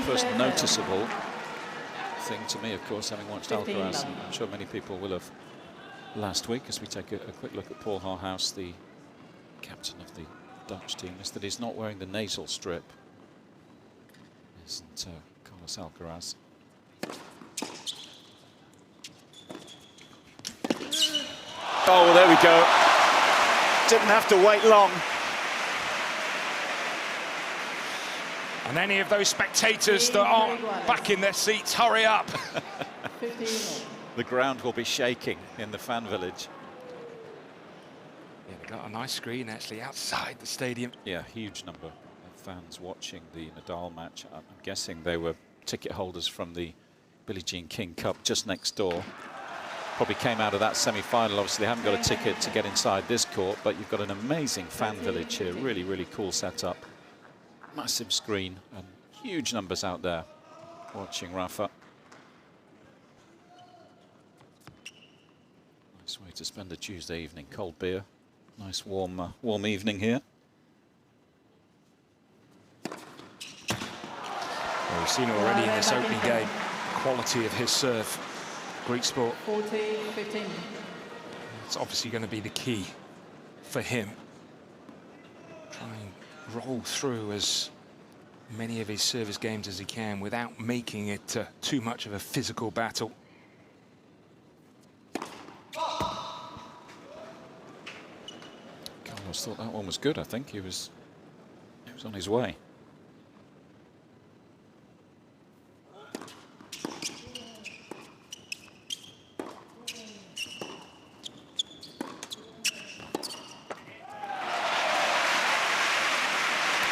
first noticeable thing to me, of course, having watched Alcaraz, and I'm sure many people will have last week, as we take a quick look at Paul Harhaus, the captain of the Dutch team, is that he's not wearing the nasal strip. Isn't Carlos Alcaraz. Oh, there we go. Didn't have to wait long. And any of those spectators that aren't back in their seats, hurry up. The ground will be shaking in the fan village. Yeah, they got a nice screen actually outside the stadium. Yeah, huge number of fans watching the Nadal match. I'm guessing they were ticket holders from the Billie Jean King Cup just next door. Probably came out of that semi-final. Obviously, they haven't got a ticket to get inside this court, but you've got an amazing fan village here. Really, really cool setup. Massive screen and huge numbers out there watching Rafa. Nice way to spend a Tuesday evening. Cold beer. Nice warm evening here. Well, we've seen already in this opening game the quality of his serve. Griekspoor. 40-15. It's obviously going to be the key for him. Try and roll through as many of his service games as he can without making it too much of a physical battle. Carlos thought that one was good. I think he was on his way.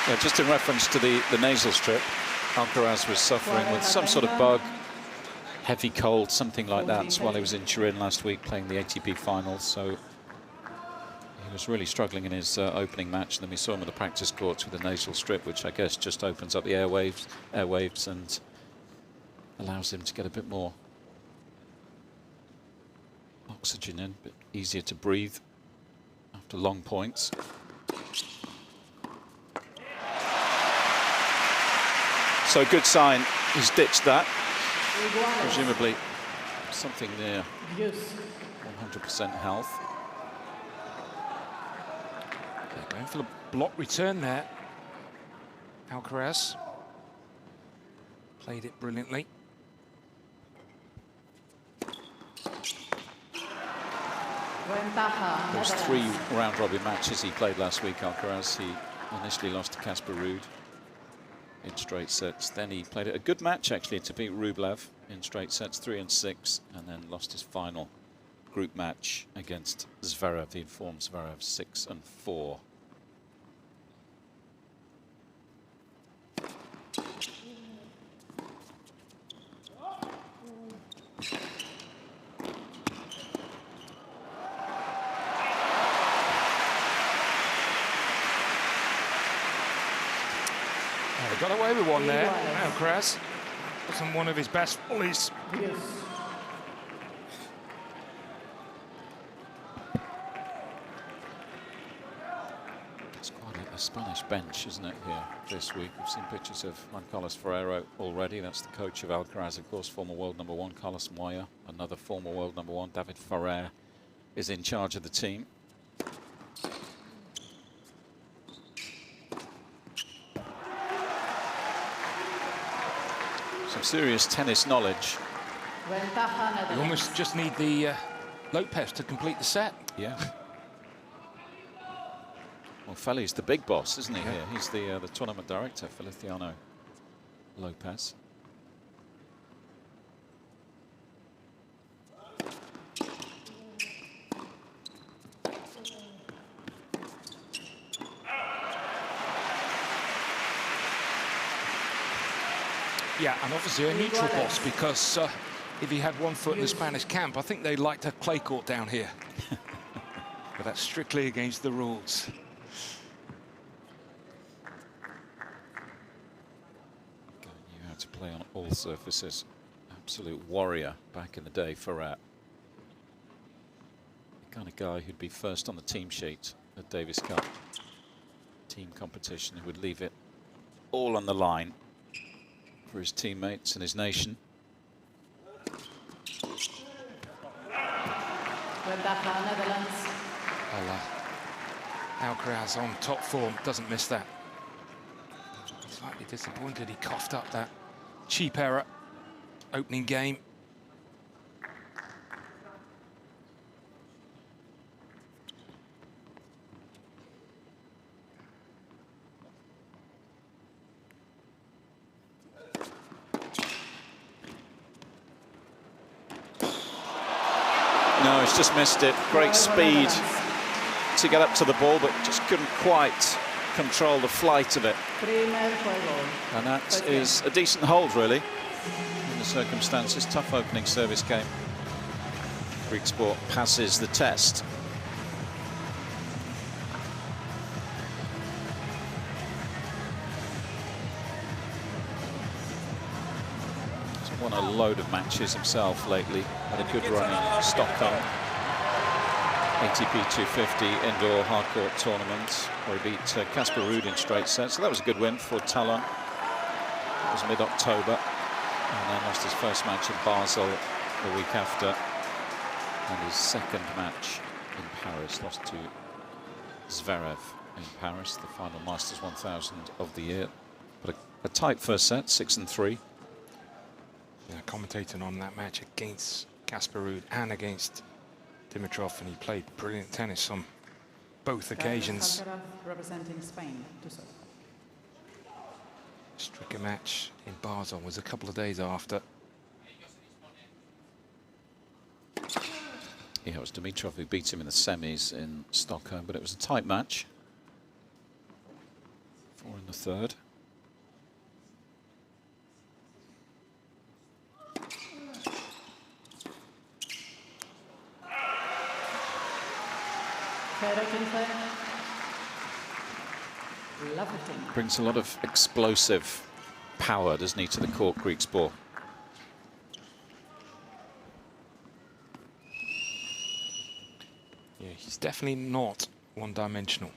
Yeah, just in reference to the nasal strip, Alcaraz was suffering with some sort of bug, heavy cold, something like that, while he was in Turin last week playing the ATP finals. So he was really struggling in his opening match. And then we saw him at the practice courts with a nasal strip, which I guess just opens up the airwaves and allows him to get a bit more oxygen in, a bit easier to breathe after long points. So a good sign, he's ditched that. Presumably something near 100% health. Okay, going for the block return there. Alcaraz played it brilliantly. Those 3 round-robin matches he played last week, Alcaraz, he initially lost to Casper Ruud in straight sets. Then he played a good match actually to beat Rublev in straight sets, 3 and 6, and then lost his final group match against Zverev. He informed Zverev 6 and 4. Got away with one there. Alcaraz wasn't one of his best volleys. It's quite a Spanish bench, isn't it, here this week? We've seen pictures of Juan Carlos Ferrero already. That's the coach of Alcaraz, of course, former world #1 Carlos Moya, another former world #1 David Ferrer is in charge of the team. Some serious tennis knowledge. You almost just need the Lopez to complete the set. Yeah. Well, Feli's the big boss, isn't he? Yeah. Here, he's the tournament director, Feliciano Lopez. Yeah, and obviously a neutral boss, because if he had one foot in the Spanish camp, I think they'd like to clay court down here. But that's strictly against the rules. You had to play on all surfaces. Absolute warrior back in the day, Ferrat. The kind of guy who'd be first on the team sheet at Davis Cup team competition, who would leave it all on the line. for his teammates and his nation. Netherlands. Well, Alcaraz on top form, doesn't miss that. Slightly disappointed he coughed up that cheap error opening game. No, he's just missed it. Great speed to get up to the ball, but just couldn't quite control the flight of it. And that is a decent hold, really, in the circumstances. Tough opening service game. Griekspoor passes the test. He's won a load of matches himself lately. Had a good run in Stockholm. ATP 250 indoor hardcourt tournament where he beat Casper Ruud in straight sets. So that was a good win for Tallon. It was mid-October. And then lost his first match in Basel the week after. And his second match in Paris. Lost to Zverev in Paris, the final Masters 1000 of the year. But a tight first set, 6-3. Yeah, commentating on that match against Casper Ruud and against Dimitrov, and he played brilliant tennis on both occasions. Representing Spain. Striker match in Basel was a couple of days after. Yeah, it was Dimitrov who beat him in the semis in Stockholm, but it was a tight match. 4 in the third. Brings a lot of explosive power, doesn't he, to the court, Griekspoor. Yeah, he's definitely not one-dimensional.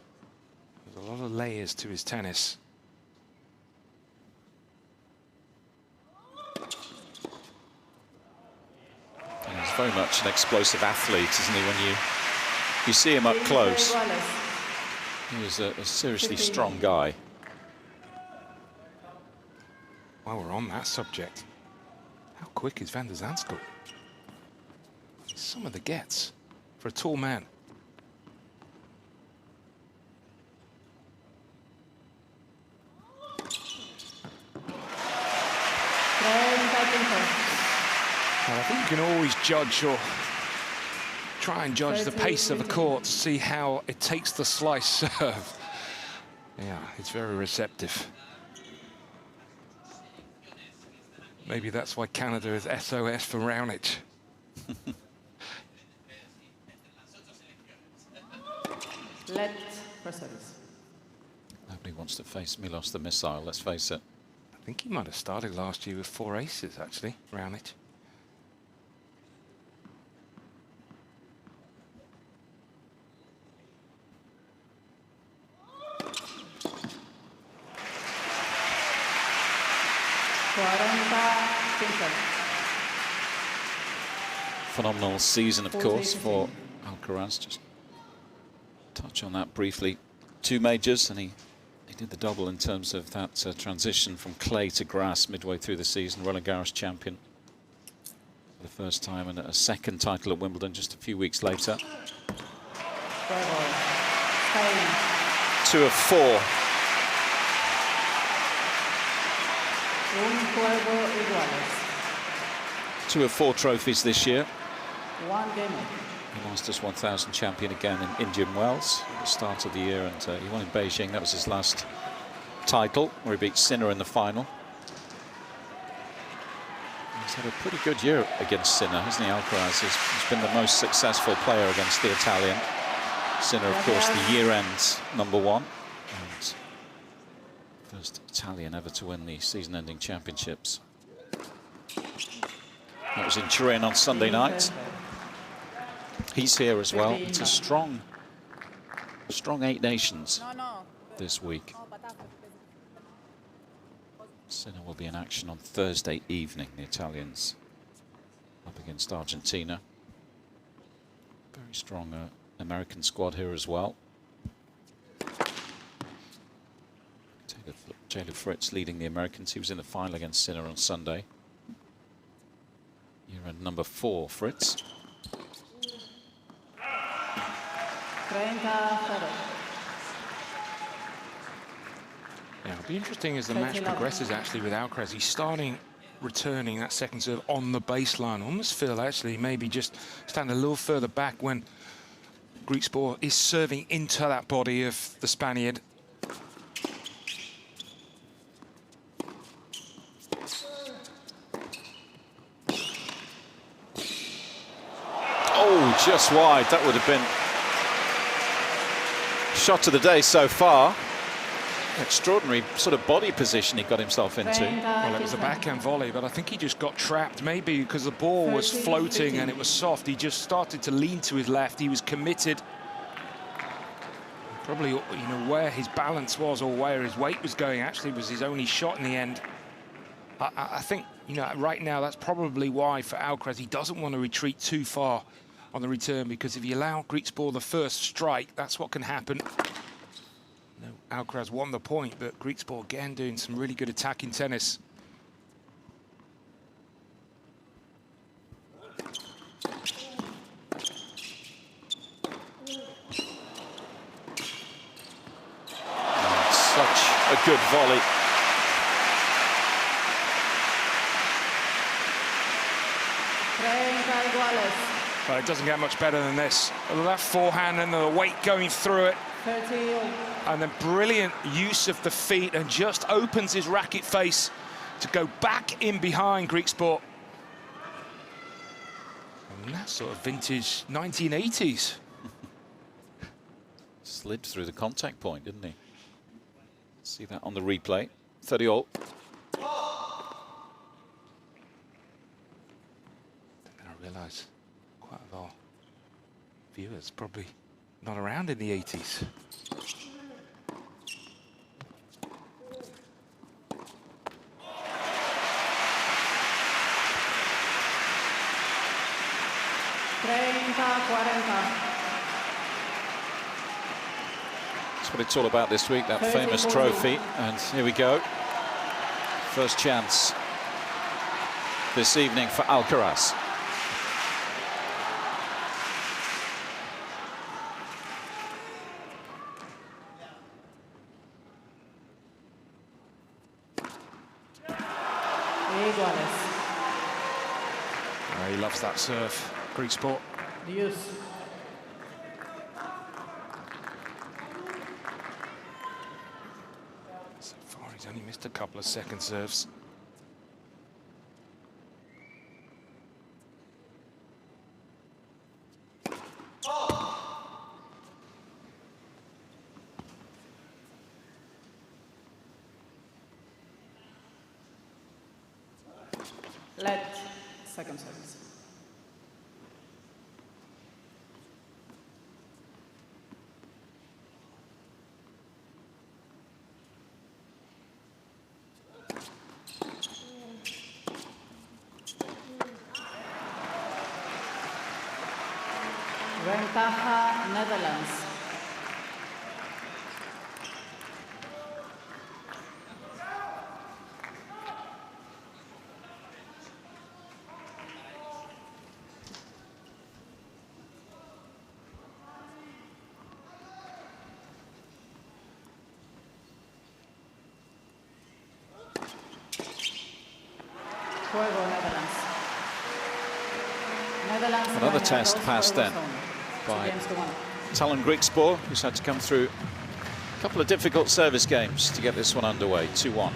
There's a lot of layers to his tennis. And he's very much an explosive athlete, isn't he, when you see him up close. He was a seriously strong guy. While we're on that subject, how quick is Van der Zandschulp? Some of the gets for a tall man. Well, I think you can always judge or try and judge the pace of a court to see how it takes the slice serve. Yeah, it's very receptive. Maybe that's why Canada is SOS for Raonic. Nobody wants to face Milos the Missile, let's face it. I think he might have started last year with 4 aces, actually, Raonic. Phenomenal season, of course, for Alcaraz. Just touch on that briefly. 2 majors, and he did the double in terms of that transition from clay to grass midway through the season. Roland Garros champion for the first time, and a second title at Wimbledon just a few weeks later. 2 of 4. Two of 4 trophies this year. The Masters 1000 champion again in Indian Wells at the start of the year, and he won in Beijing. That was his last title, where he beat Sinner in the final. He's had a pretty good year against Sinner, hasn't he, Alcaraz? He's been the most successful player against the Italian. Sinner, of course, the year-end #1. And first Italian ever to win the season-ending championships. That was in Turin on Sunday night. He's here as well. It's a strong 8 nations this week. Sinner will be in action on Thursday evening, the Italians up against Argentina. Very strong American squad here as well. Taylor Fritz leading the Americans. He was in the final against Sinner on Sunday. You're at number 4, Fritz. 30-0. Yeah, it'll be interesting as the match progresses actually with Alcaraz. He's starting returning that second serve on the baseline. I almost feel actually maybe just standing a little further back when Griekspoor is serving into that body of the Spaniard. Oh, just wide. That would have been shot of the day so far. Extraordinary sort of body position he got himself into. Well, it was a backhand volley, but I think he just got trapped, maybe because the ball was floating and it was soft. He just started to lean to his left. He was committed. Probably, you know, where his balance was or where his weight was going actually was his only shot in the end. I think, you know, right now that's probably why for Alcaraz he doesn't want to retreat too far on the return, because if you allow Griekspoor the first strike, that's what can happen. No, Alcaraz won the point, but Griekspoor again doing some really good attacking tennis. Such a good volley. Well, it doesn't get much better than this. That forehand and the weight going through it. 30-0. And then brilliant use of the feet, and just opens his racket face to go back in behind Griekspoor. And that's sort of vintage 1980s. Slid through the contact point, didn't he? See that on the replay. 30-all. I realise quite a lot of viewers probably not around in the 80s. That's what it's all about this week, that famous trophy. And here we go. First chance this evening for Alcaraz. He loves that serve, Griekspoor. So far, he's only missed a couple of second serves. Let second service. Ventaja Netherlands. Another test passed then by Tallon Griekspoor, who's had to come through a couple of difficult service games to get this one underway. 2-1.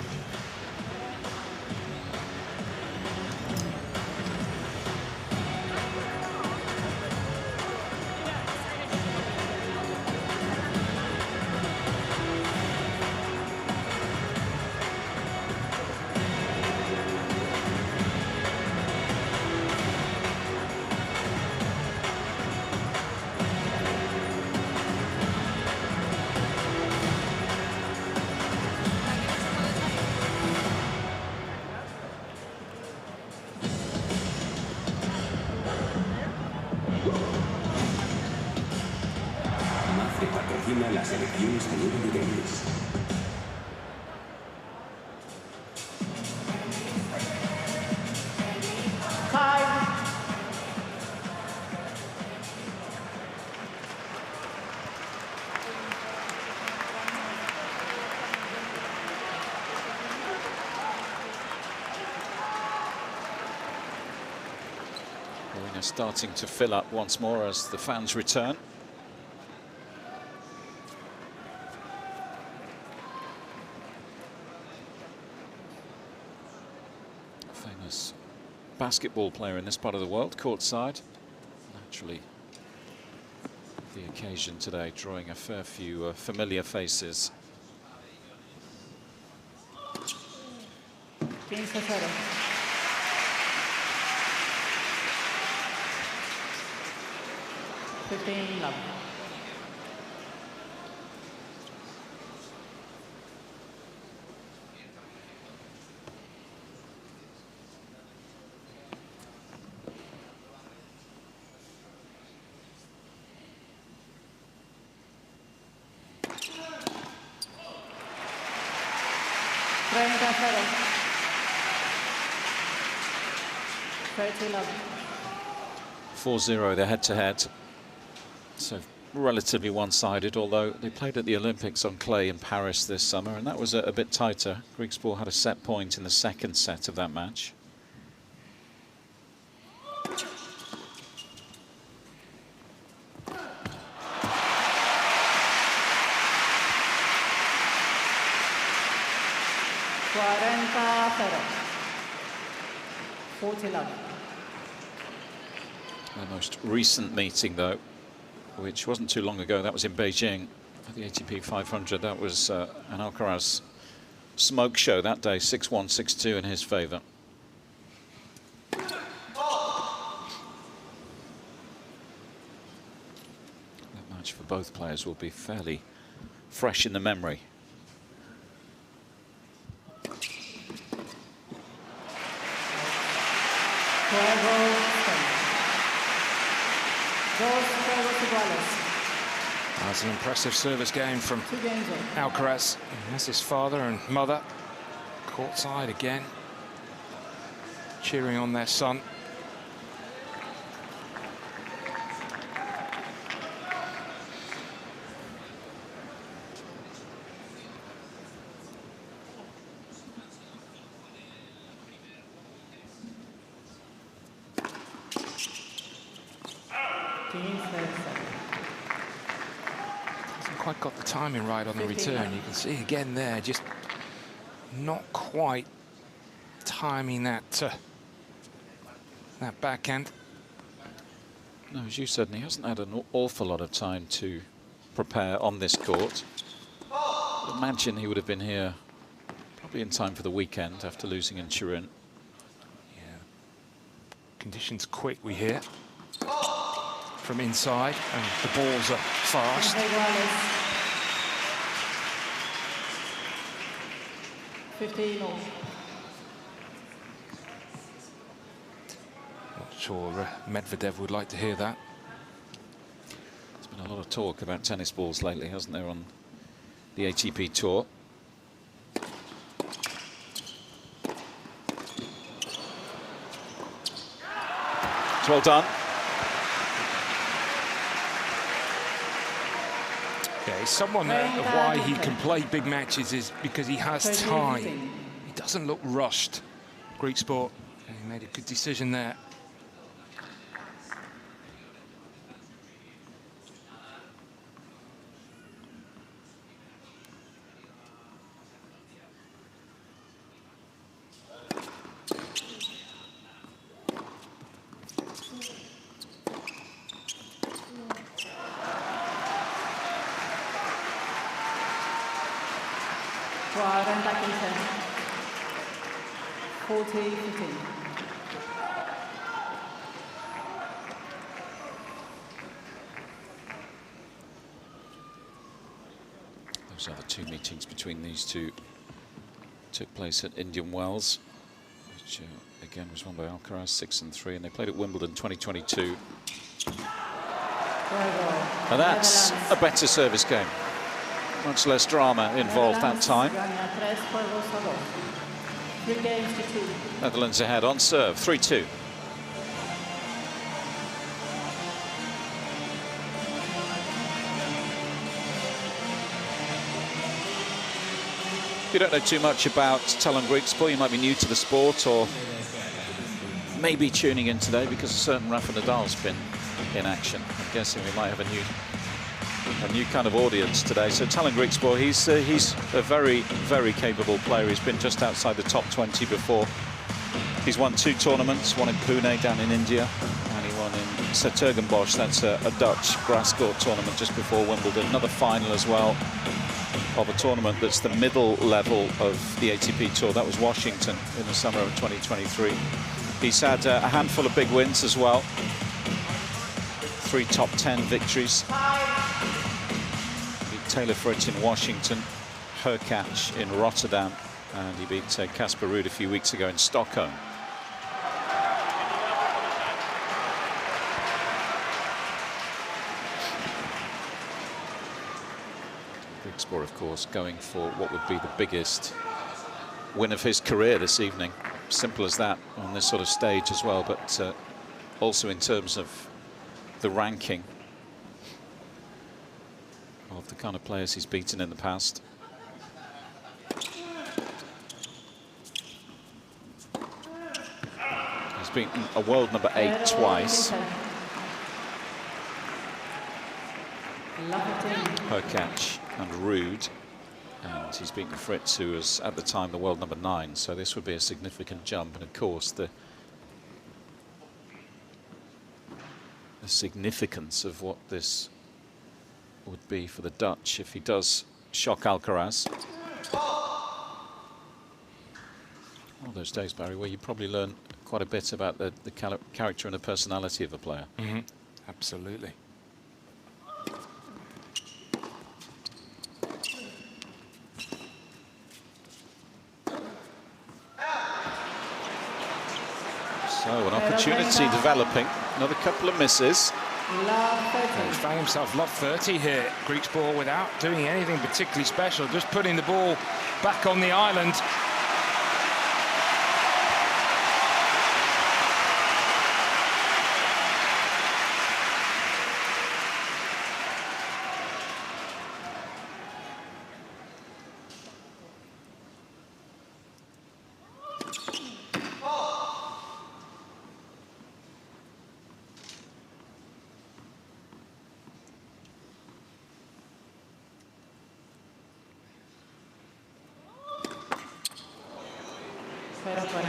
Arena starting to fill up once more as the fans return. Famous basketball player in this part of the world, courtside. Naturally, the occasion today drawing a fair few familiar faces. 15-0. Love. Love. 4-0, they're head-to-head. So relatively one-sided, although they played at the Olympics on clay in Paris this summer, and that was a bit tighter. Griekspoor had a set point in the second set of that match. The most recent meeting, though, which wasn't too long ago, that was in Beijing at the ATP 500. That was an Alcaraz smoke show that day, 6-1, 6-2 in his favour. That match for both players will be fairly fresh in the memory. That's an impressive service game from Alcaraz. That's his father and mother courtside again, cheering on their son. Quite got the timing right on the return. You can see again there, just not quite timing that that backhand. No, as you said, he hasn't had an awful lot of time to prepare on this court. I imagine he would have been here probably in time for the weekend after losing in Turin. Yeah, conditions quick, we hear, from inside, and the balls are fast. 15 all. Not sure Medvedev would like to hear that. There's been a lot of talk about tennis balls lately, hasn't there, on the ATP Tour. It's well done. Yeah, he's someone that why he can play big matches is because he has time. He doesn't look rushed. Griekspoor, and he made a good decision there. Those other two meetings between these two took place at Indian Wells, which again was won by Alcaraz, 6-3, and they played at Wimbledon 2022. And that's a better service game. Much less drama involved that time. 3 games to 2. Netherlands ahead on serve, 3-2. If you don't know too much about Tallon Griekspoor, you might be new to the sport or may be tuning in today because a certain Rafa Nadal's been in action. I'm guessing we might have a new kind of audience today. So Tallon Griekspoor, he's a very, very capable player. He's been just outside the top 20 before. He's won 2 tournaments, one in Pune down in India, and he won in Sertogenbosch. That's a Dutch grass court tournament just before Wimbledon. Another final as well of a tournament that's the middle level of the ATP Tour. That was Washington in the summer of 2023. He's had a handful of big wins as well. 3 top 10 victories. Beat Taylor Fritz in Washington, Hurkacz in Rotterdam, and he beat Casper Ruud a few weeks ago in Stockholm. Griekspoor, of course, going for what would be the biggest win of his career this evening. Simple as that on this sort of stage as well, but also in terms of the ranking of the kind of players he's beaten in the past. He's beaten a world number 8 twice. Hurkacz and Ruud, and he's beaten Fritz, who was at the time the world number 9, so this would be a significant jump. And of course the significance of what this would be for the Dutch if he does shock Alcaraz. All those days, Barry, where you probably learn quite a bit about the character and the personality of a player. Mm-hmm. Absolutely. So an opportunity developing, another couple of misses. He's found himself love 30 here, Griekspoor, without doing anything particularly special, just putting the ball back on the island.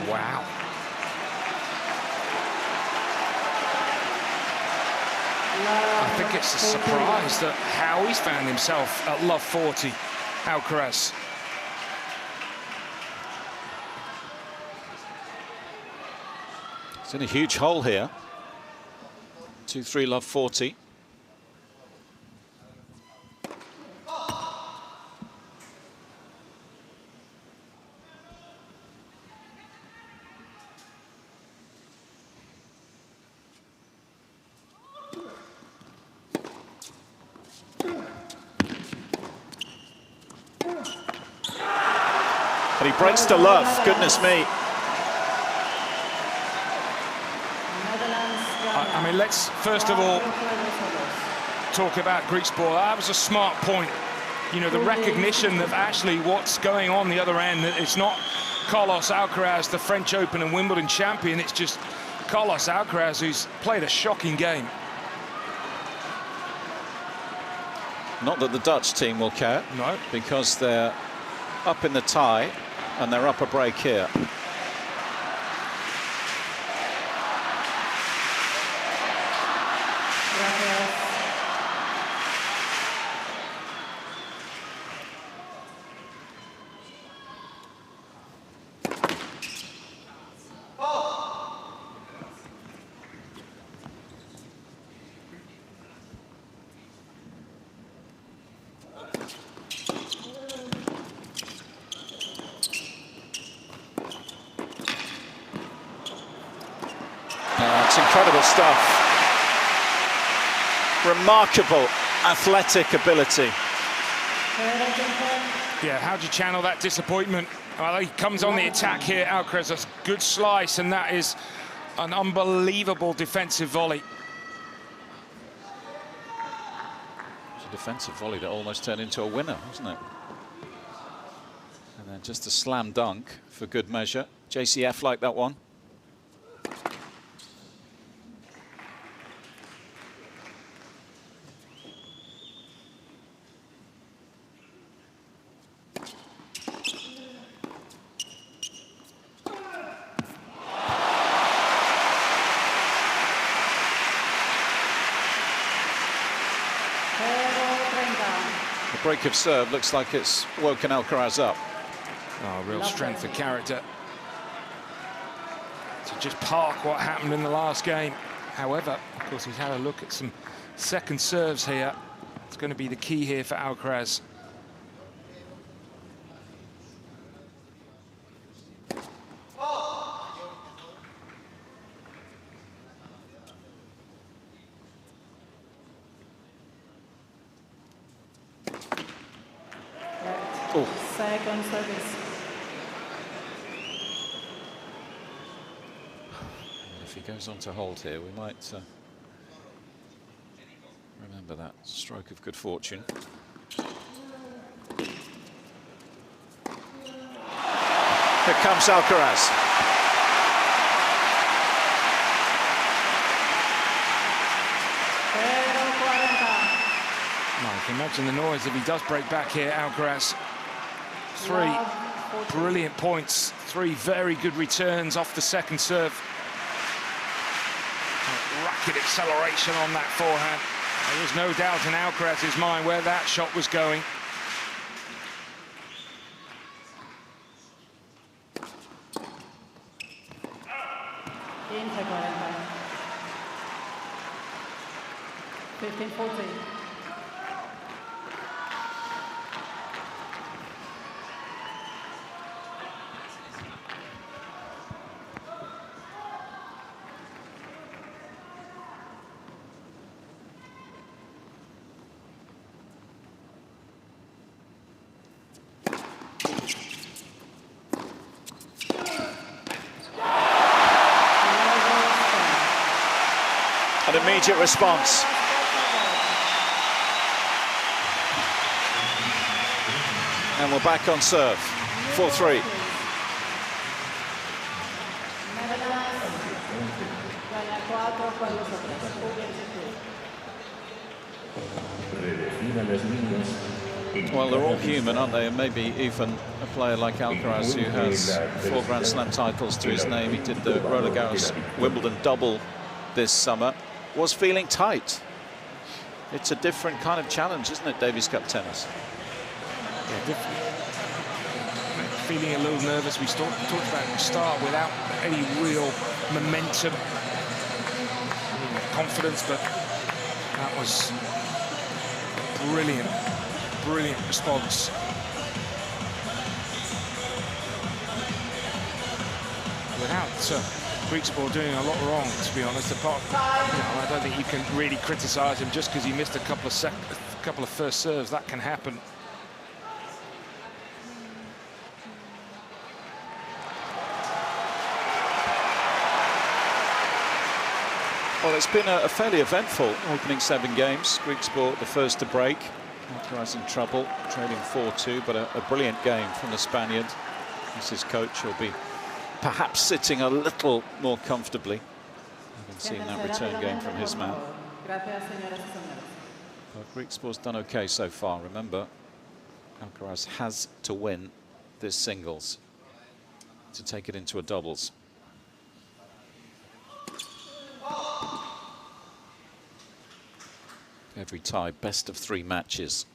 Wow. I think it's a surprise that how he's found himself at love 40, Alcaraz. It's in a huge hole here. 2-3 love 40. But he breaks to love, goodness me. I mean, let's first of all talk about Griekspoor. That was a smart point. You know, the recognition of actually what's going on the other end, that it's not Carlos Alcaraz, the French Open and Wimbledon champion, it's just Carlos Alcaraz who's played a shocking game. Not that the Dutch team will care, no, because they're up in the tie and they're up a break here. It's incredible stuff. Remarkable athletic ability. Yeah, how do you channel that disappointment? Well, he comes on the attack here, Alcaraz, a good slice, and that is an unbelievable defensive volley. It's a defensive volley that almost turned into a winner, wasn't it? And then just a slam dunk for good measure. JCF like that one. break of serve looks like it's woken Alcaraz up. Oh, real strength of character to just park what happened in the last game. However, of course, he's had a look at some second serves here. It's going to be the key here for Alcaraz. Oh. Second service. If he goes on to hold here, we might remember that stroke of good fortune. Here comes Alcaraz. Well, you can imagine the noise if he does break back here, Alcaraz. 3 brilliant points, 3 very good returns off the second serve. Rapid acceleration on that forehand. There was no doubt in Alcaraz's mind where that shot was going. Into 15-14. An immediate response. And we're back on serve. 4-3. Well, they're all human, aren't they? And maybe even a player like Alcaraz, who has 4 Grand Slam titles to his name. He did the Roland Garros Wimbledon double this summer. Was feeling tight. It's a different kind of challenge, isn't it, Davis Cup tennis? Yeah, definitely. Feeling a little nervous. We talked about the start without any real momentum, confidence, but that was brilliant, brilliant response. Without Griekspoor doing a lot wrong, to be honest. Apart, I don't think you can really criticise him just because he missed a couple of first serves. That can happen. Well, it's been a fairly eventful opening 7 games. Griekspoor the first to break. Alcaraz in trouble, trailing 4-2, but a brilliant game from the Spaniard. As his coach will be perhaps sitting a little more comfortably, having seen that return game from his man. But Griekspoor's done okay so far. Remember, Alcaraz has to win this singles to take it into a doubles. Every tie, best of 3 matches.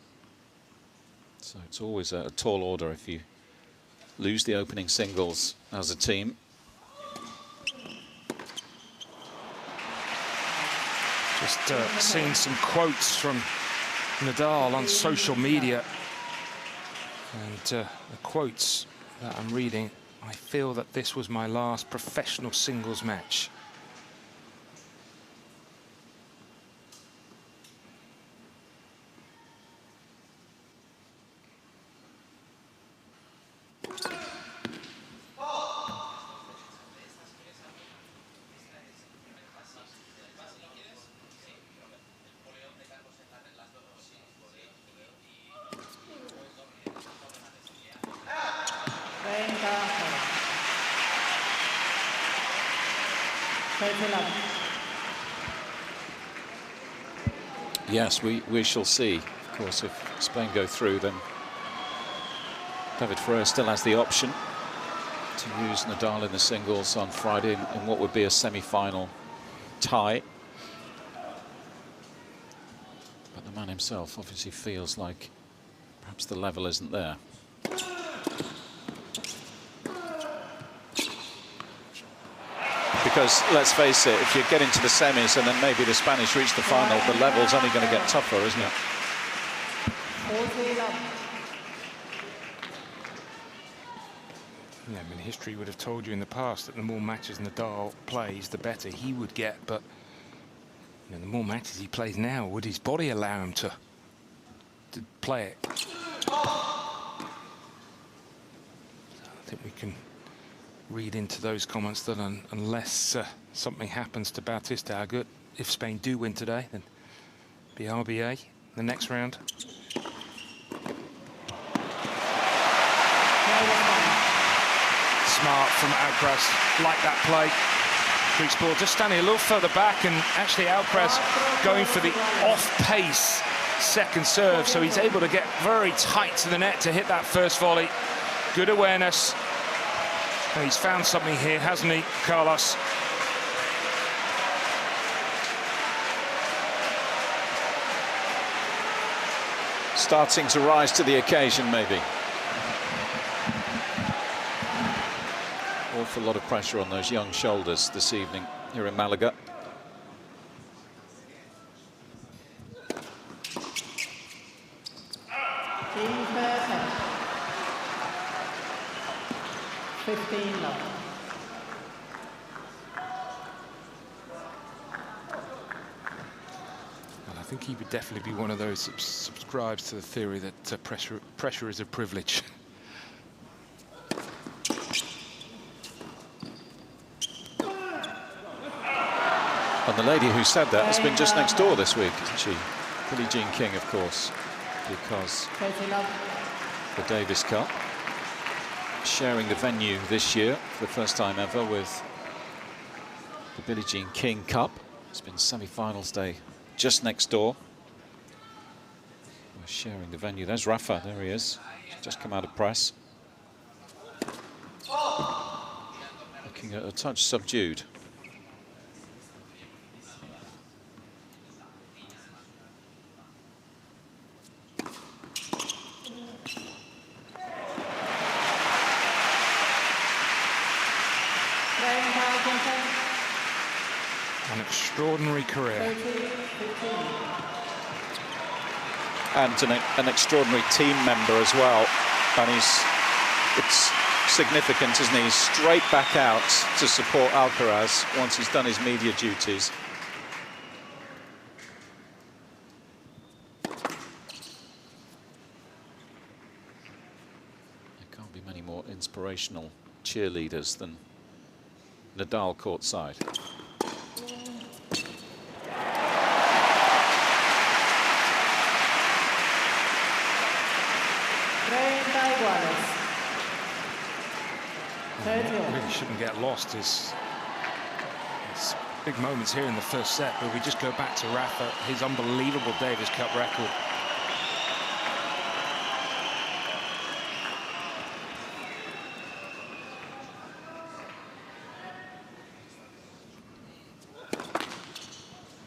So it's always a tall order if you lose the opening singles as a team. Just seeing some quotes from Nadal on social media. And the quotes that I'm reading, I feel that this was my last professional singles match. Yes, we shall see. Of course, if Spain go through, then David Ferrer still has the option to use Nadal in the singles on Friday in what would be a semi-final tie. But the man himself obviously feels like Perhaps the level isn't there. Because, let's face it, if you get into the semis and then maybe the Spanish reach the final, the level's only going to get tougher, isn't it? Yeah, I mean, history would have told you in the past that the more matches Nadal plays, the better he would get. But you know, the more matches he plays now, would his body allow him to play it? So I think we can read into those comments that unless something happens to Bautista Agut, if Spain do win today, then be RBA the next round. Smart from Alcaraz, like that play. Griekspoor just standing a little further back, and actually Alcaraz going for the off-pace second serve, so he's able to get very tight to the net to hit that first volley. Good awareness. And he's found something here, hasn't he, Carlos? Starting to rise to the occasion, maybe. Awful lot of pressure on those young shoulders this evening here in Malaga. Team perfect. 15 love. Well, I think he would definitely be one of those that subscribes to the theory that pressure is a privilege. And the lady who said that has been just next door this week, isn't she? Billie Jean King, of course, because the Davis Cup, sharing the venue this year for the first time ever with the Billie Jean King Cup. It's been semi-finals day just next door. We're sharing the venue. There's Rafa, there he is. He's just come out of press. Looking at a touch subdued. An extraordinary career. And an extraordinary team member as well. And it's significant, isn't he? He's straight back out to support Alcaraz once he's done his media duties. There can't be many more inspirational cheerleaders than Nadal courtside. Really shouldn't get lost. His big moments here in the first set, but we just go back to Rafa, his unbelievable Davis Cup record.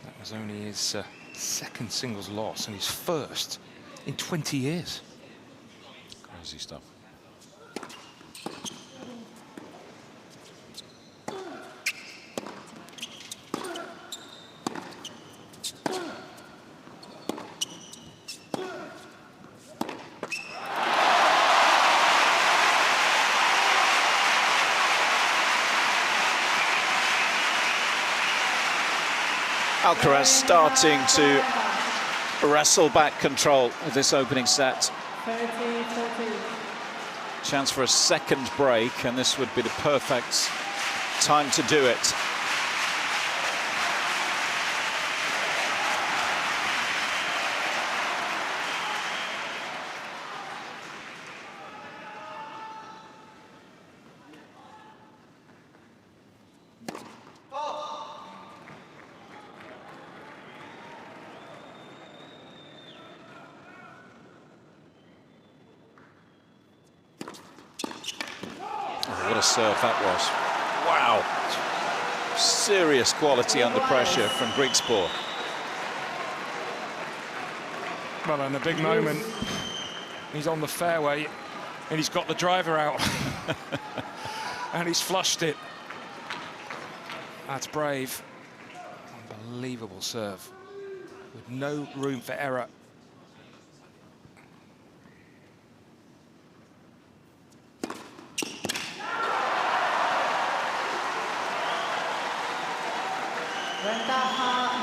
That was only his second singles loss and his first in 20 years. Crazy stuff. Alcaraz starting to wrestle back control of this opening set. 30-14. Chance for a second break, and this would be the perfect time to do it. What a serve that was. Wow. Serious quality under pressure from Griekspoor. Well, and a big moment He's on the fairway, and he's got the driver out. And he's flushed it. That's brave. Unbelievable serve. With no room for error.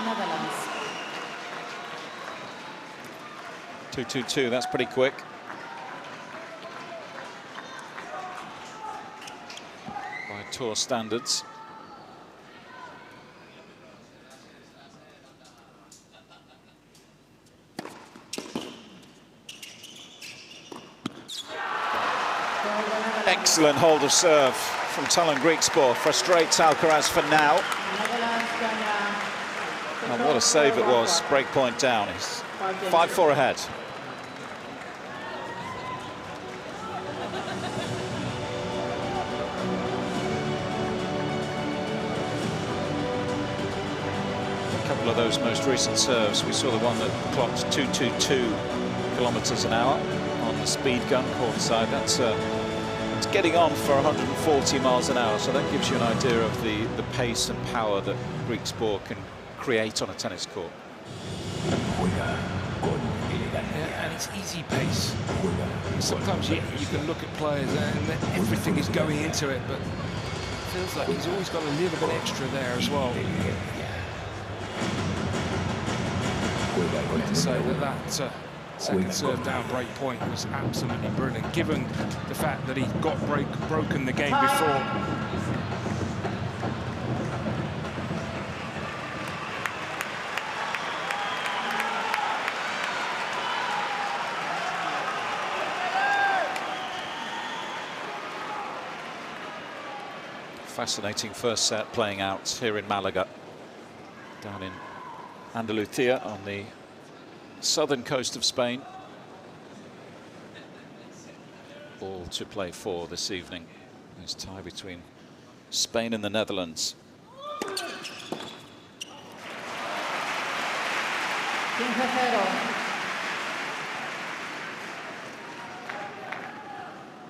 Netherlands. 2-2-2, that's pretty quick. By tour standards. Excellent hold of serve from Tallon Griekspoor. Frustrates Alcaraz for now. And what a save it was. Break point down. He's 5-4 ahead. A couple of those most recent serves. We saw the one that clocked 222 kilometers an hour on the speed gun courtside. That's it's getting on for 140 miles an hour, so that gives you an idea of the pace and power that Griekspoor can create on a tennis court. Yeah, and it's easy pace. Sometimes you can look at players and everything is going into it, but it feels like he's always got a little bit extra there as well. To say that second serve down break point was absolutely brilliant, given the fact that he got broken the game before. Fascinating first set playing out here in Malaga, down in Andalusia on the southern coast of Spain. All to play for this evening. There's a tie between Spain and the Netherlands.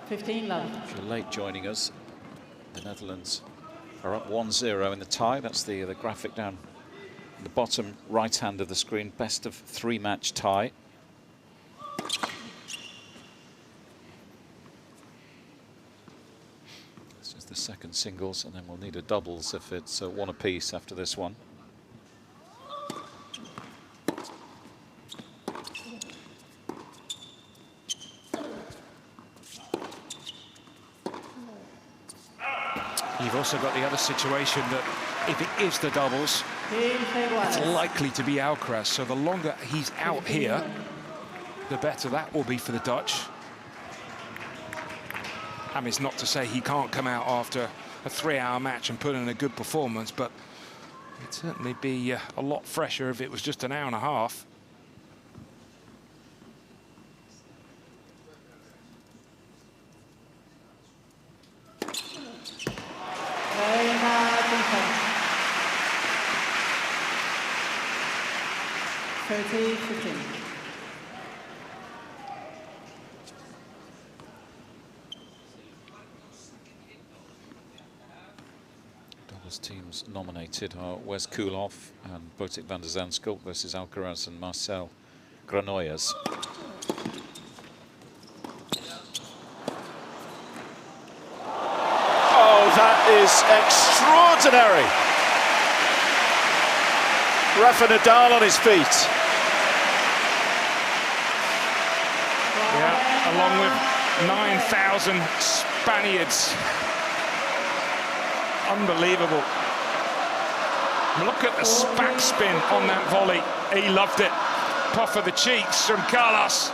15 love. If you're late joining us, the Netherlands are up 1-0 in the tie. That's the graphic down the bottom right hand of the screen. Best of 3 match tie. This is the second singles, and then we'll need a doubles if it's one apiece after this one. You've also got the other situation that if it is the doubles, it's likely to be Alcaraz. So the longer he's out here, the better that will be for the Dutch. I mean, it's not to say he can't come out after a 3-hour match and put in a good performance, but it'd certainly be a lot fresher if it was just an hour and a half. Doubles teams nominated are Wes Koolhof and Botic van der Zandschulp versus Alcaraz and Marcel Granollers. Oh, that is extraordinary! Rafa Nadal on his feet. Yeah, along with 9,000 Spaniards. Unbelievable. Look at the backspin on that volley. He loved it. Puff of the cheeks from Carlos.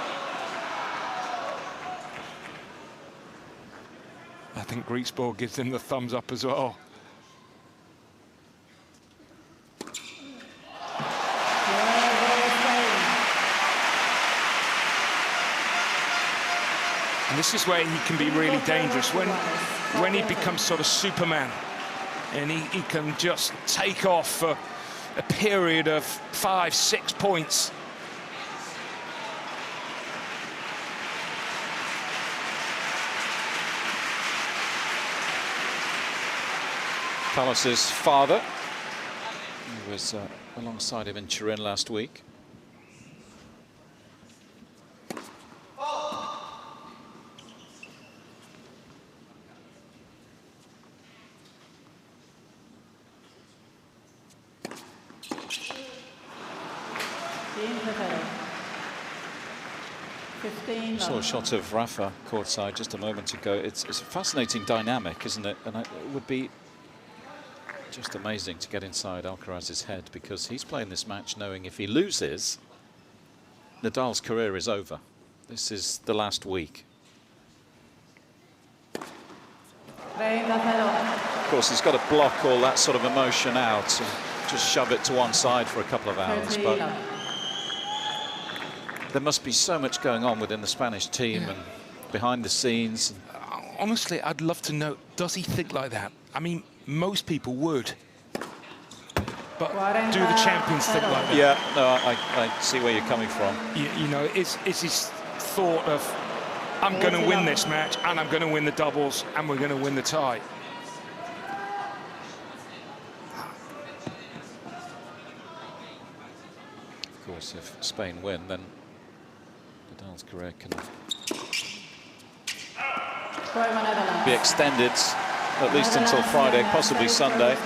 I think Griekspoor gives him the thumbs up as well. And this is where he can be really dangerous, when he becomes sort of Superman and he can just take off for a period of 5-6 points. Carlos's father, who was alongside him in Turin last week. I saw a shot of Rafa courtside just a moment ago. It's a fascinating dynamic, isn't it? And it would be just amazing to get inside Alcaraz's head, because he's playing this match knowing if he loses, Nadal's career is over. This is the last week. Of course, he's got to block all that sort of emotion out and just shove it to one side for a couple of hours. But there must be so much going on within the Spanish team and behind the scenes. Honestly, I'd love to know, does he think like that? I mean, most people would. But do the champions think like that? Yeah, no, I see where you're coming from. You know, it's his thought of, I'm going to win this match, and I'm going to win the doubles, and we're going to win the tie. Of course, if Spain win, then Nadal's career can be extended at least until Friday, possibly Sunday.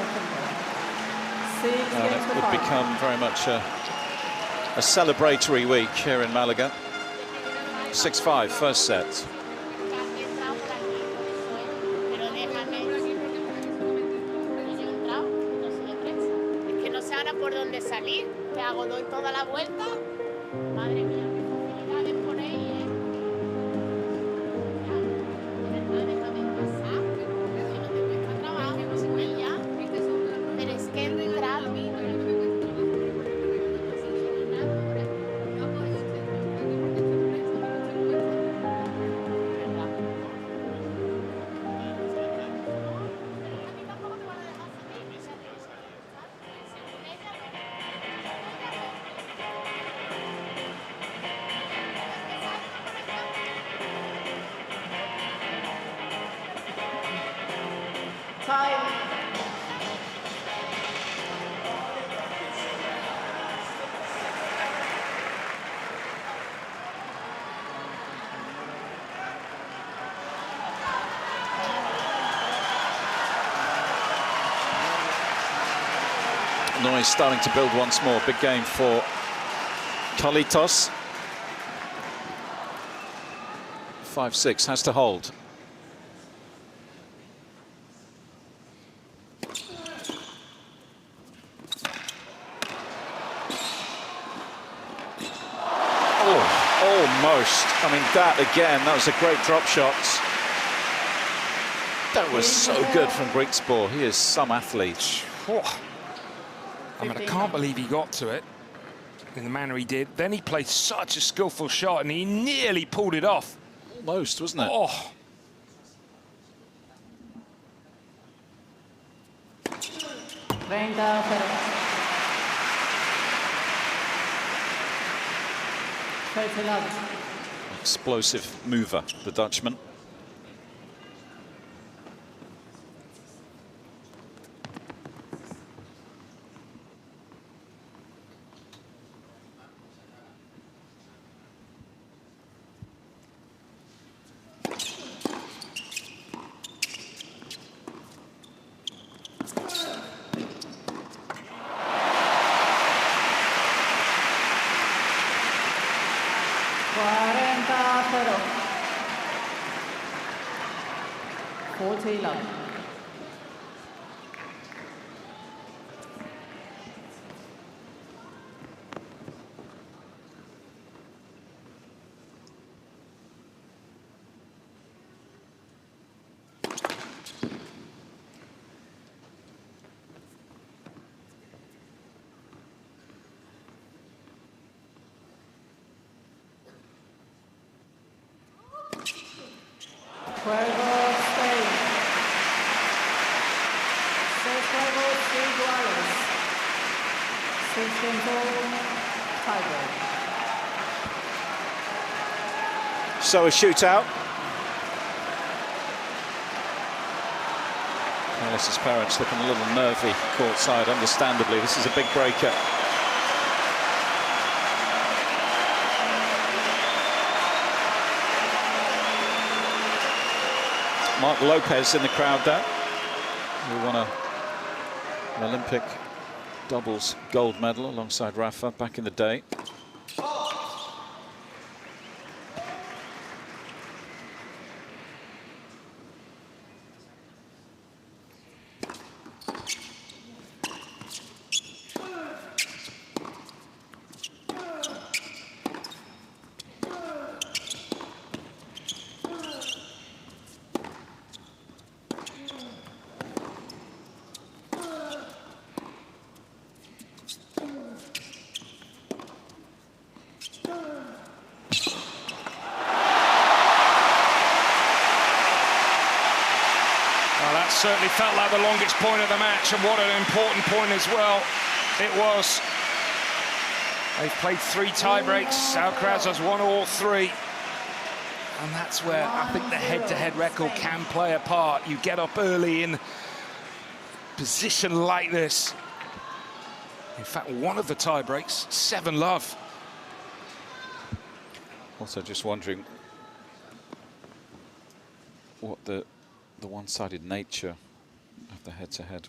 And it would become very much a celebratory week here in Malaga. 6-5, first set. Noise starting to build once more. Big game for Carlitos. 5-6, has to hold. Oh, almost. I mean, that again, that was a great drop shot. That was so good from Griekspoor. He is some athlete. Oh. I mean, I can't believe he got to it in the manner he did. Then he played such a skillful shot, and he nearly pulled it off. Almost, wasn't it? Oh. Explosive mover, the Dutchman. So a shootout. Carlos's parents looking a little nervy courtside, understandably. This is a big breaker. Mark Lopez in the crowd there, who won an Olympic doubles gold medal alongside Rafa back in the day. Certainly felt like the longest point of the match, and what an important point as well it was. They've played 3 tie breaks. Alcaraz has won all 3. And that's where I think the head-to-head record can play a part. You get up early in a position like this. In fact, one of the tie breaks, 7-love. Also just wondering what the one-sided nature of the head-to-head,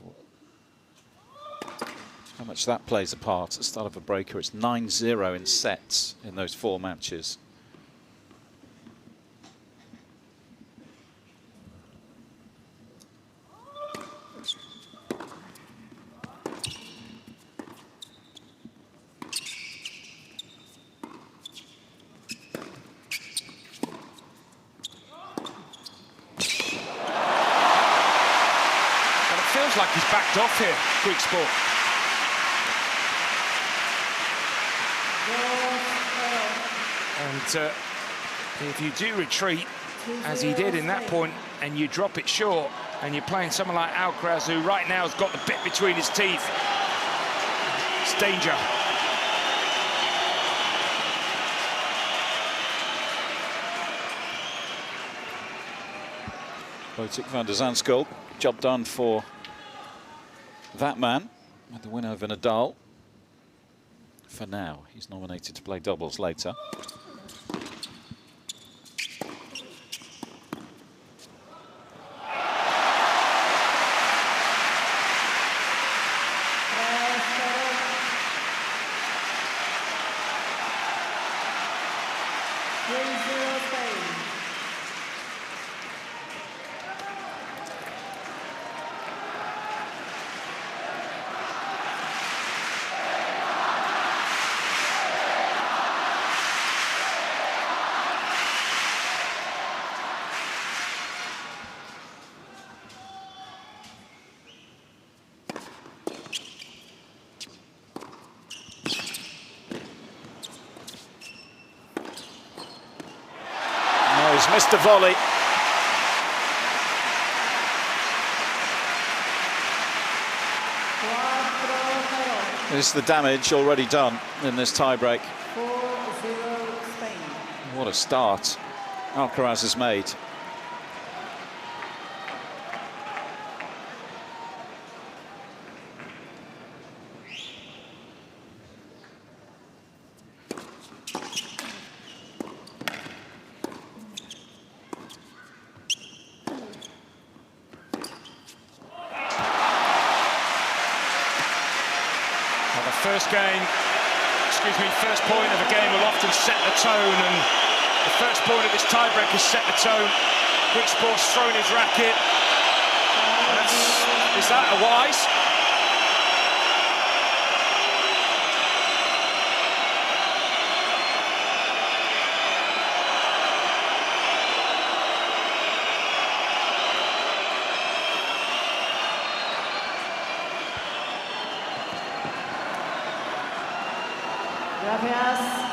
how much that plays a part at the start of a breaker. It's 9-0 in sets in those 4 matches. Like he's backed off here, Griekspoor. And if you do retreat, as he did in that point, and you drop it short, and you're playing someone like Alcaraz, who right now has got the bit between his teeth, it's danger. Botic van der Zandschulp, job done for that man, with the win over Nadal. For now, he's nominated to play doubles later. He's missed a volley. This is the damage already done in this tiebreak. 4-0 Spain. What a start Alcaraz has made. First point of a game will often set the tone, and the first point of this tiebreak has set the tone. Griekspoor's thrown his racket. Is that a wise? Gracias.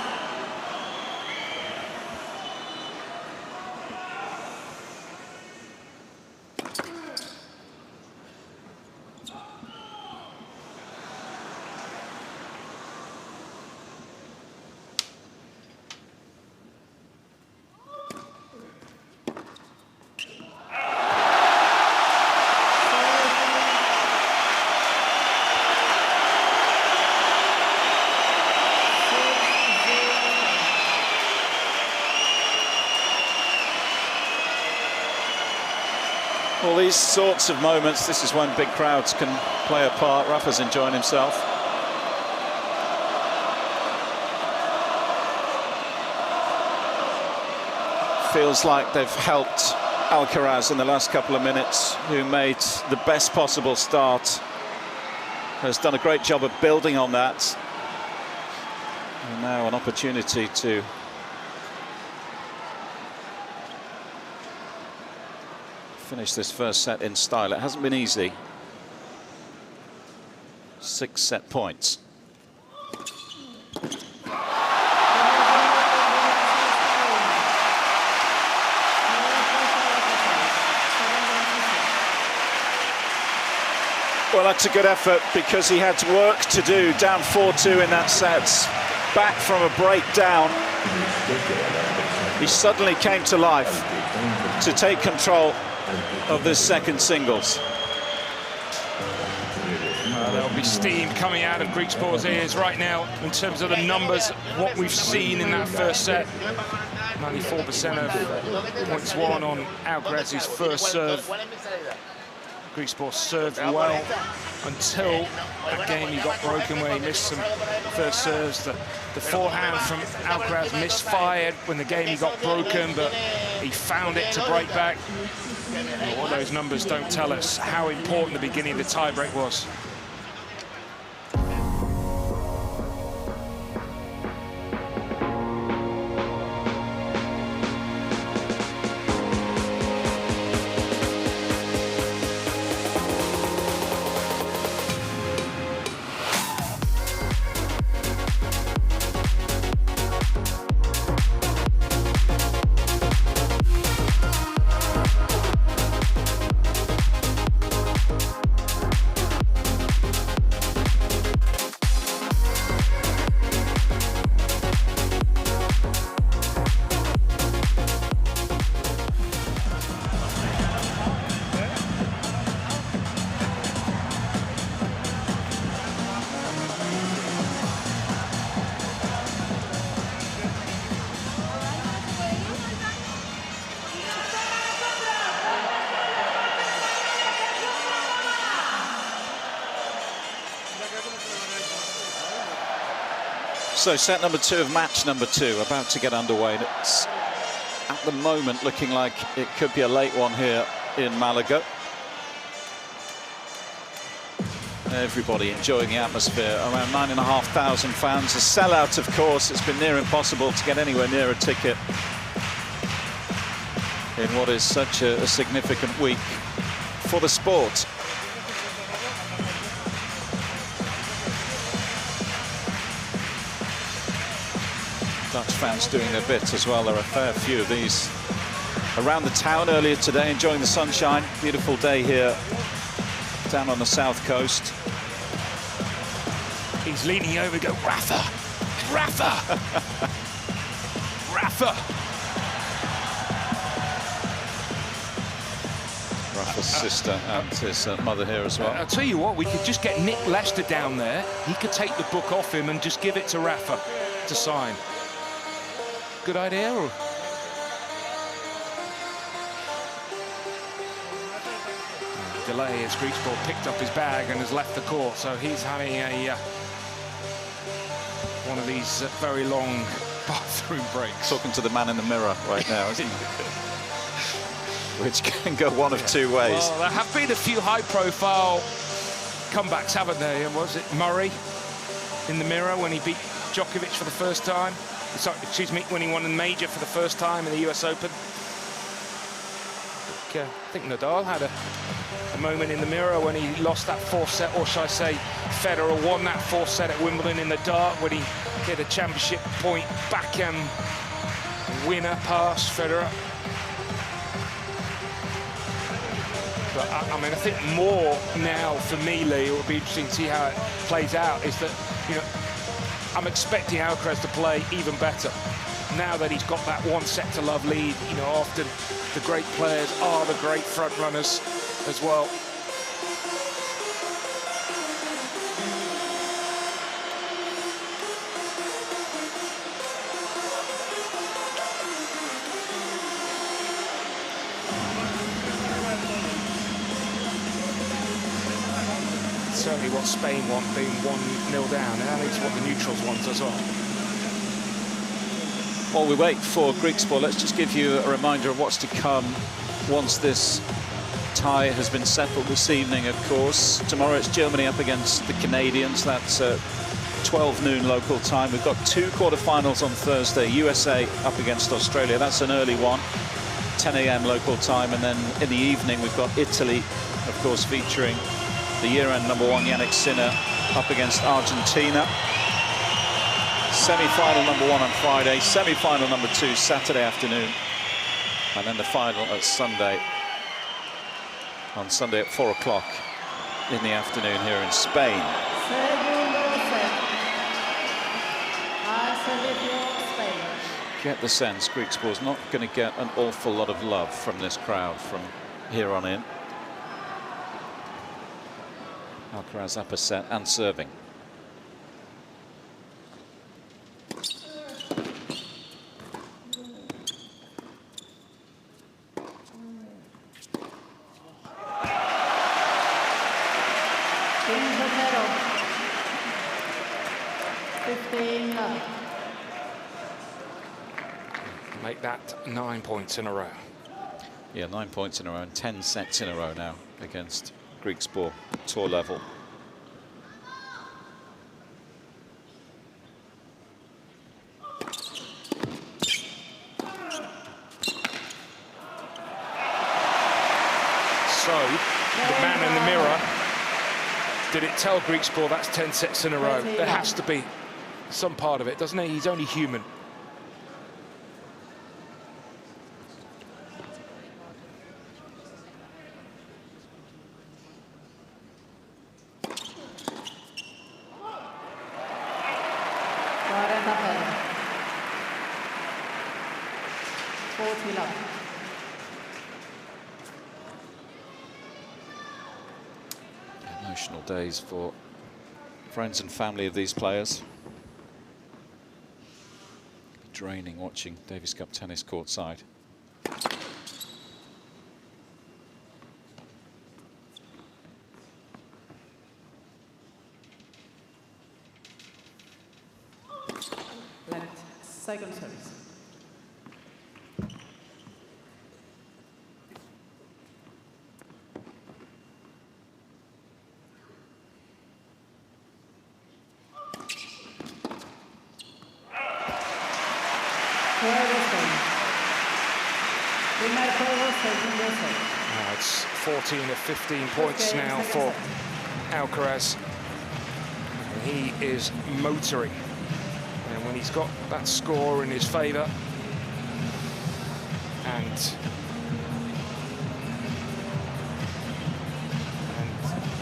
Well, these sorts of moments, this is when big crowds can play a part. Rafa's enjoying himself. Feels like they've helped Alcaraz in the last couple of minutes, who made the best possible start. Has done a great job of building on that. And now an opportunity to finish this first set in style. It hasn't been easy. 6 set points. Well, that's a good effort because he had work to do, down 4-2 in that set. Back from a breakdown, he suddenly came to life to take control of this second singles. There'll be steam coming out of Griekspoor's ears right now in terms of the numbers, what we've seen in that first set. 94% of points won on Alcaraz's first serve. Griekspoor served well until that game he got broken where he missed some first serves. The forehand from Alcaraz misfired when the game he got broken, but he found it to break back. But what those numbers don't tell us how important the beginning of the tiebreak was. So set number 2 of match number 2 about to get underway. It's at the moment looking like it could be a late one here in Malaga. Everybody enjoying the atmosphere. Around 9,500 fans. A sellout, of course. It's been near impossible to get anywhere near a ticket in what is such a significant week for the sport. Dutch fans doing their bit as well. There are a fair few of these around the town earlier today, enjoying the sunshine. Beautiful day here down on the south coast. He's leaning over, go, Rafa! Rafa! Rafa! Rafa's sister and his mother here as well. I'll tell you what, we could just get Nick Lester down there. He could take the book off him and just give it to Rafa to sign. Good idea? Or? Delay as Griekspoor picked up his bag and has left the court, so he's having a one of these very long bathroom breaks. Talking to the man in the mirror right now, isn't he? Which can go one of two ways. Well, there have been a few high-profile comebacks, haven't there? And was it Murray in the mirror when he beat Djokovic for the first time? Sorry, excuse me, when he won a major for the first time in the US Open. I think Nadal had a moment in the mirror when he lost that fourth set, or should I say Federer won that fourth set at Wimbledon in the dark when he hit a championship point backhand winner past Federer. But I mean, I think more now for me, Lee, it will be interesting to see how it plays out, is that, you know, I'm expecting Alcaraz to play even better now that he's got that 1 set to love lead. You know, often the great players are the great front runners as well. certainly what Spain want, being 1-0 down, and it's what the neutrals want as well. While we wait for Griekspoor, let's just give you a reminder of what's to come once this tie has been settled this evening, of course. Tomorrow it's Germany up against the Canadians. That's 12 noon local time. We've got 2 quarterfinals on Thursday. USA up against Australia. That's an early one, 10 a.m. local time. And then in the evening, we've got Italy, of course, featuring the year-end #1 Yannick Sinner up against Argentina. Semi-final #1 on Friday, semi-final #2 Saturday afternoon, and then the final at Sunday. On Sunday at 4 o'clock in the afternoon here in Spain. Get the sense Griekspoor's not going to get an awful lot of love from this crowd from here on in. Alcaraz upper set and serving. Make that 9 points in a row. Yeah, 9 points in a row and 10 sets in a row now against Griekspoor, tour level. So, the man in the mirror, did it tell Griekspoor that's 10 sets in a row? There has to be some part of it, doesn't it? He's only human. Emotional days for friends and family of these players. Draining watching Davis Cup tennis courtside. Second service. It's 14 of 15 points now for Alcaraz. And he is motoring. And when he's got that score in his favour, and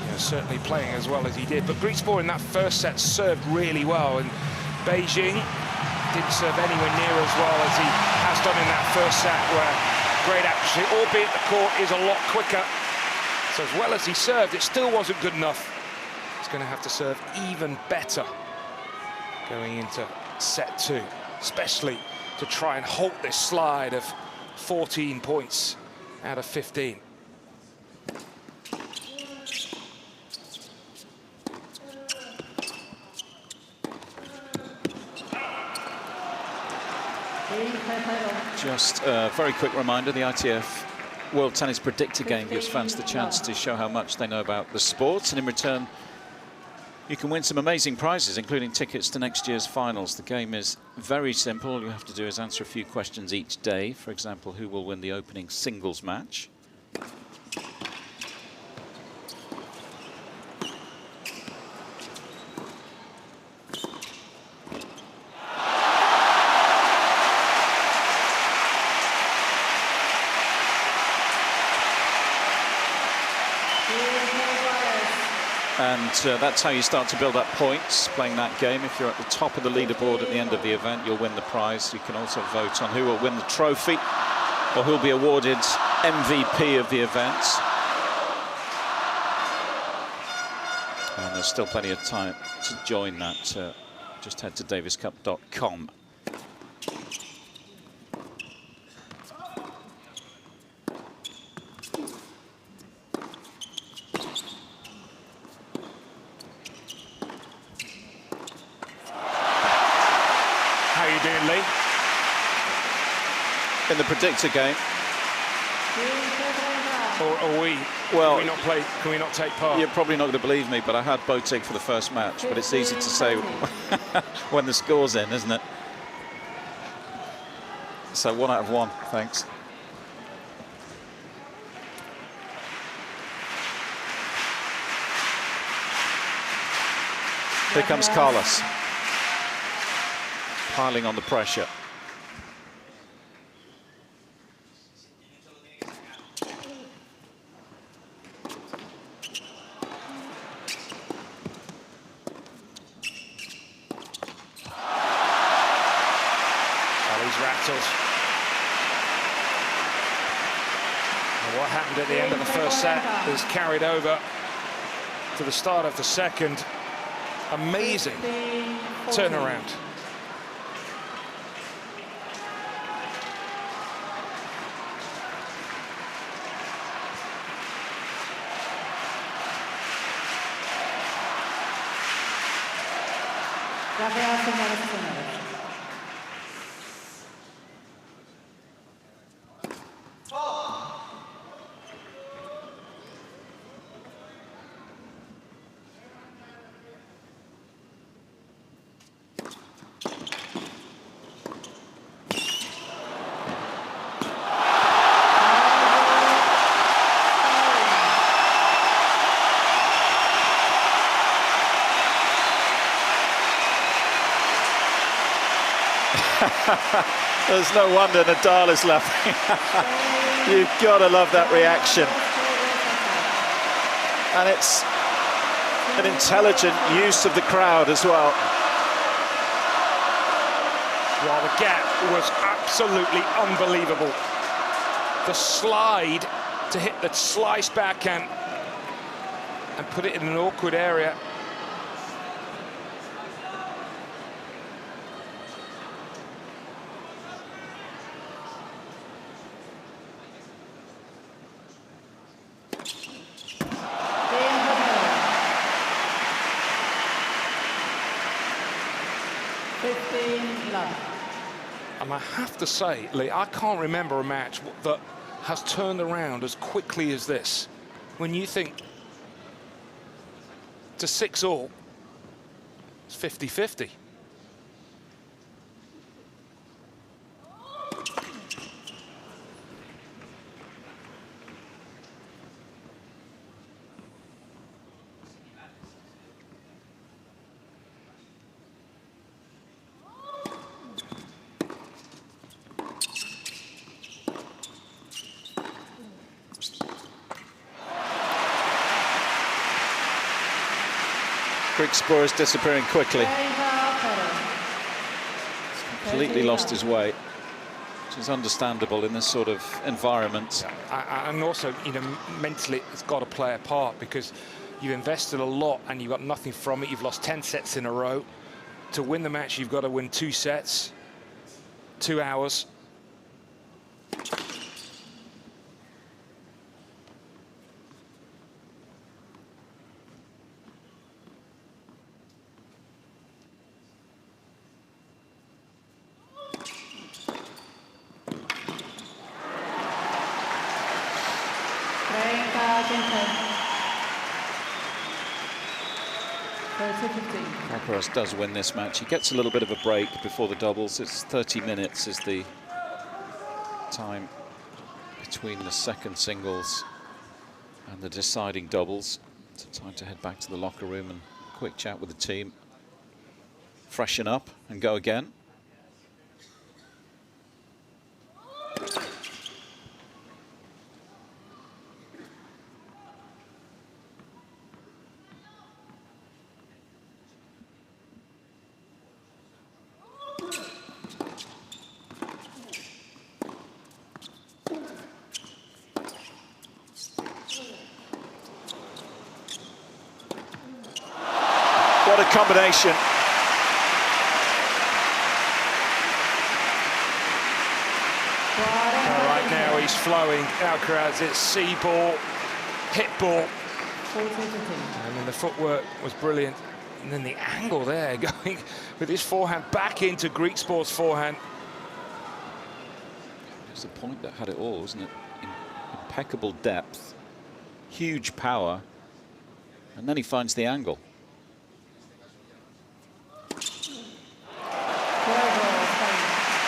you know, certainly playing as well as he did. But Griekspoor in that first set served really well, and Beijing didn't serve anywhere near as well as he has done in that first set, where great accuracy, albeit the court is a lot quicker. So as well as he served, it still wasn't good enough. He's going to have to serve even better going into set 2, especially to try and halt this slide of 14 points out of 15. Just a very quick reminder, the ITF World Tennis Predictor game gives fans the chance to show how much they know about the sport, and in return you can win some amazing prizes, including tickets to next year's finals. The game is very simple. All you have to do is answer a few questions each day. For example, who will win the opening singles match? And that's how you start to build up points playing that game. If you're at the top of the leaderboard at the end of the event, you'll win the prize. You can also vote on who will win the trophy or who will be awarded MVP of the event. And there's still plenty of time to join that. Just head to daviscup.com. in the predictor game. Or are we? Well, can we not play? Can we not take part? You're probably not going to believe me, but I had Botic for the first match. But it's easy to say when the score's in, isn't it? So 1 out of 1, thanks. Here comes Carlos, piling on the pressure. Rattles. And what happened at the end of the first set is carried over to the start of the second. Amazing turnaround. There's no wonder Nadal is laughing. You've got to love that reaction. And it's an intelligent use of the crowd as well. Well, the gap was absolutely unbelievable. The slide to hit the slice backhand and put it in an awkward area. And I have to say, Lee, I can't remember a match that has turned around as quickly as this. When you think to 6-all, it's 50-50. Griekspoor is disappearing quickly. He's completely lost his way, which is understandable in this sort of environment. And also, you know, mentally it's got to play a part because you've invested a lot and you've got nothing from it. You've lost 10 sets in a row. To win the match, you've got to win 2 sets, 2 hours. Alcaraz does win this match. He gets a little bit of a break before the doubles. It's 30 minutes is the time between the second singles and the deciding doubles. It's time to head back to the locker room and quick chat with the team, freshen up and go again. What a combination. Right now he's flowing. Alcaraz, it's C ball, hit ball. And then the footwork was brilliant. And then the angle there, going with his forehand back into Griekspoor's forehand. It's the point that had it all, wasn't it? Impeccable depth, huge power, and then he finds the angle.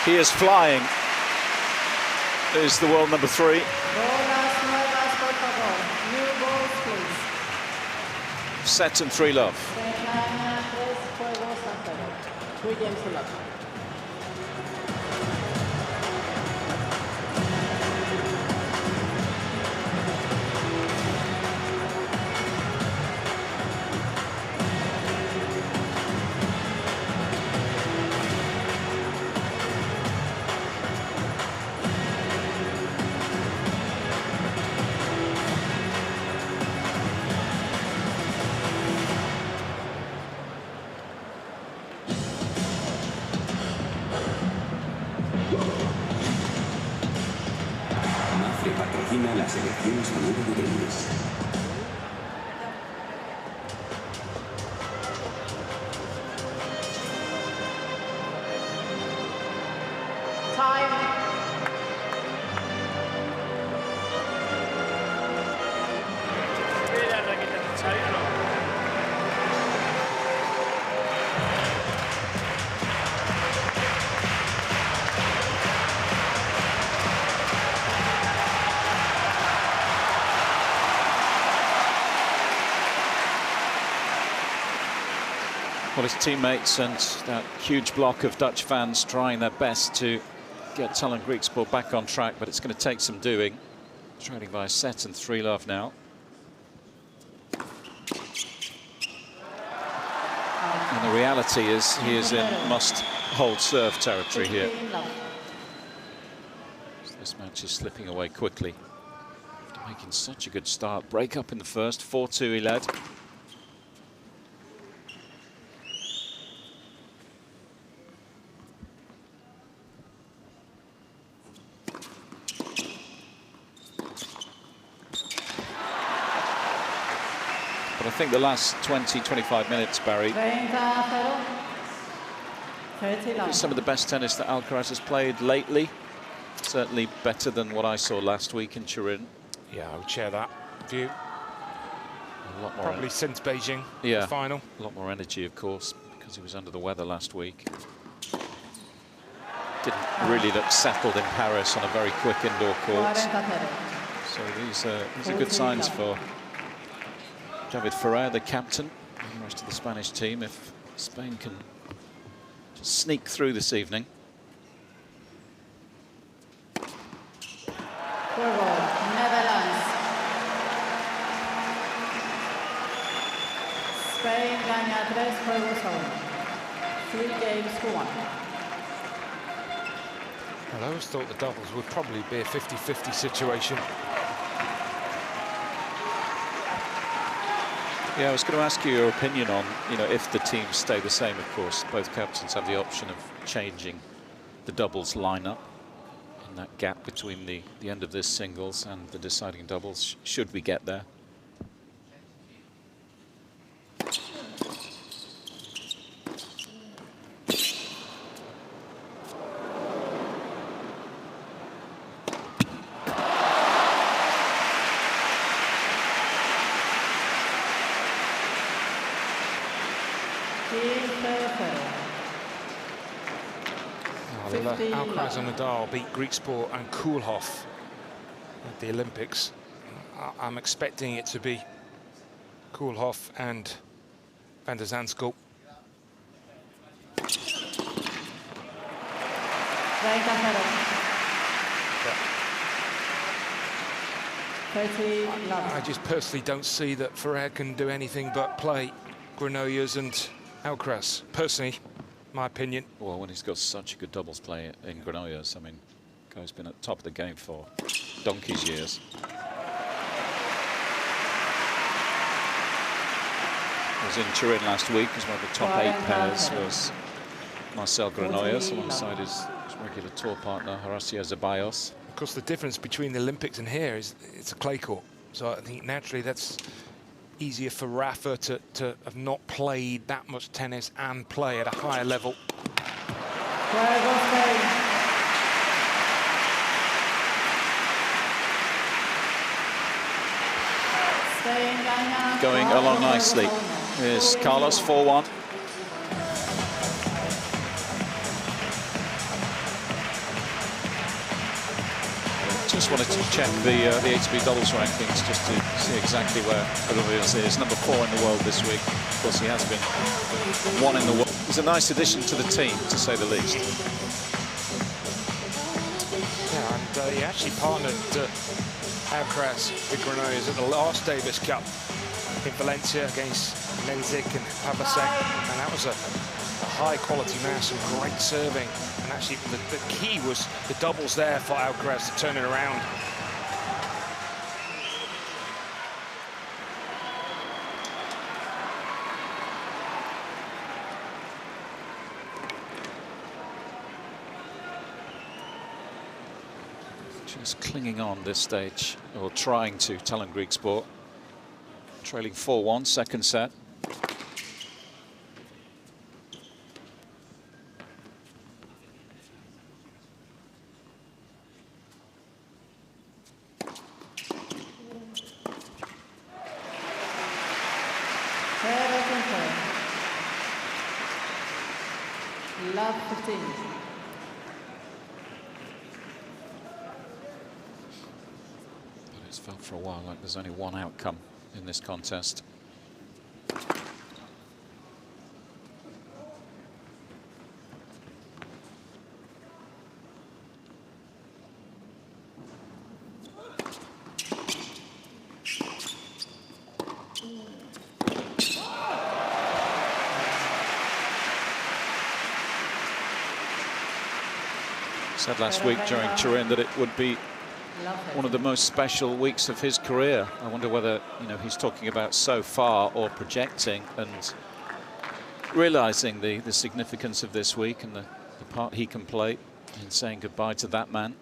He is flying. Is the world number 3. Set and 3-love. 3 games to love. Patrocina la selección española de tenis. Well, his teammates and that huge block of Dutch fans trying their best to get Tallon Griekspoor back on track, but it's going to take some doing. Trailing by a set and 3-love now. And the reality is he is in must-hold serve territory here. This match is slipping away quickly. After making such a good start. Break up in the first, 4-2 he led. But I think the last 20-25 minutes, Barry, is some of the best tennis that Alcaraz has played lately. Certainly better than what I saw last week in Turin. Yeah, I would share that view. A lot more Probably since Beijing, yeah, the final. A lot more energy, of course, because he was under the weather last week. Didn't really look settled in Paris on a very quick indoor court. So these are good signs for David Ferrer, the captain, and the rest of the Spanish team, if Spain can just sneak through this evening. Netherlands. Spain gana 3 juegos a 1. 3 games to 1. Well, I always thought the doubles would probably be a 50-50 situation. Yeah, I was going to ask you your opinion on, if the teams stay the same, of course. Both captains have the option of changing the doubles lineup in that gap between the end of this singles and the deciding doubles, should we get there. Alcaraz and Nadal beat Griekspoor and Koolhof at the Olympics. I'm expecting it to be Koolhof and Van der Zandschulp. I just personally don't see that Ferrer can do anything but play Granollers and Alcaraz. Personally, my opinion. Well, when he's got such a good doubles play in Granollers, I mean, guy's been at the top of the game for donkey's years. Was in Turin last week as one of the top 8 pairs was Marcel Granollers alongside his regular tour partner Horacio Zeballos. Of course, the difference between the Olympics and here is it's a clay court, so I think naturally that's easier for Rafa to have not played that much tennis and play at a higher level. going along nicely. Here's Carlos, 4-1. Just wanted to check the ATP doubles rankings just to see exactly where Alcaraz is. Number 4 in the world this week. Of course, he has been 1 in the world. He's a nice addition to the team, to say the least. Yeah, and he actually partnered Alcaraz with Granollers at the last Davis Cup in Valencia against Menzik and Pavasek, and that was a high-quality match, some great serving. And actually, the key was the doubles there for Alcaraz to turn it around. Just clinging on this stage, or trying to, Tallon Griekspoor. Trailing 4-1, second set. Love 15. But it's felt for a while like there's only one outcome in this contest. Said last week during Turin that it would be one of the most special weeks of his career. I wonder whether, you know, he's talking about so far or projecting and realizing the significance of this week and the part he can play in saying goodbye to that man.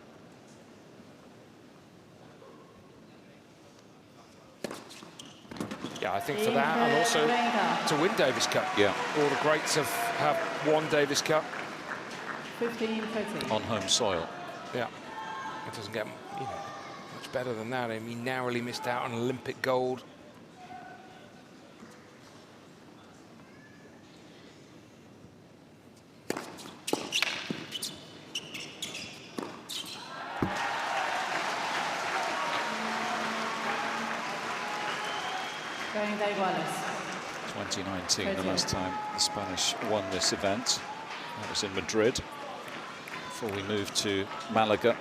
Yeah, I think for that, and also to win Davis Cup. Yeah. All the greats have won Davis Cup. 15-13. On home soil. Yeah, it doesn't get much better than that. I mean, he narrowly missed out on Olympic gold. Going Iguales. 2019, the last time the Spanish won this event. That was in Madrid. Before we move to Malaga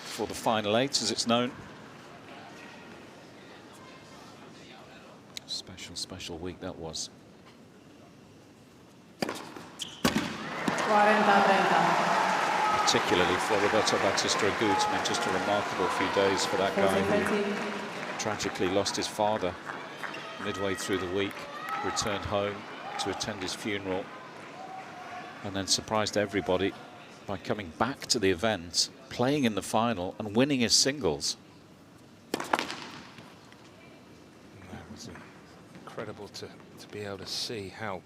for the final 8, as it's known. Special week that was. 40-30. Particularly for Roberto Batista Agut. I mean, just a remarkable few days for that guy who tragically lost his father midway through the week, returned home to attend his funeral, and then surprised everybody by coming back to the event, playing in the final and winning his singles. That was incredible to be able to see how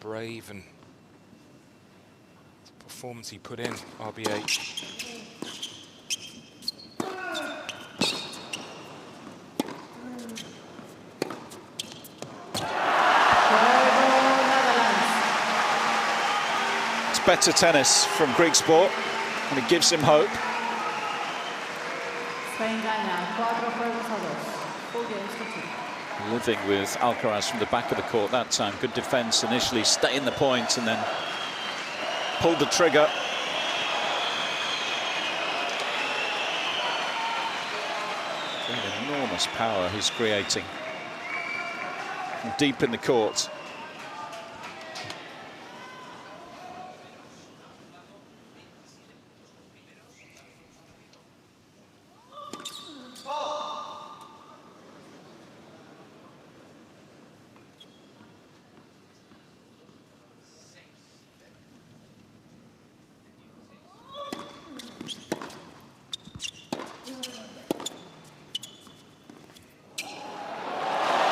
brave and the performance he put in, RBA. Better tennis from Griekspoor, and it gives him hope. Living with Alcaraz from the back of the court that time. Good defense initially, stay in the point, and then pulled the trigger. An enormous power he's creating from deep in the court.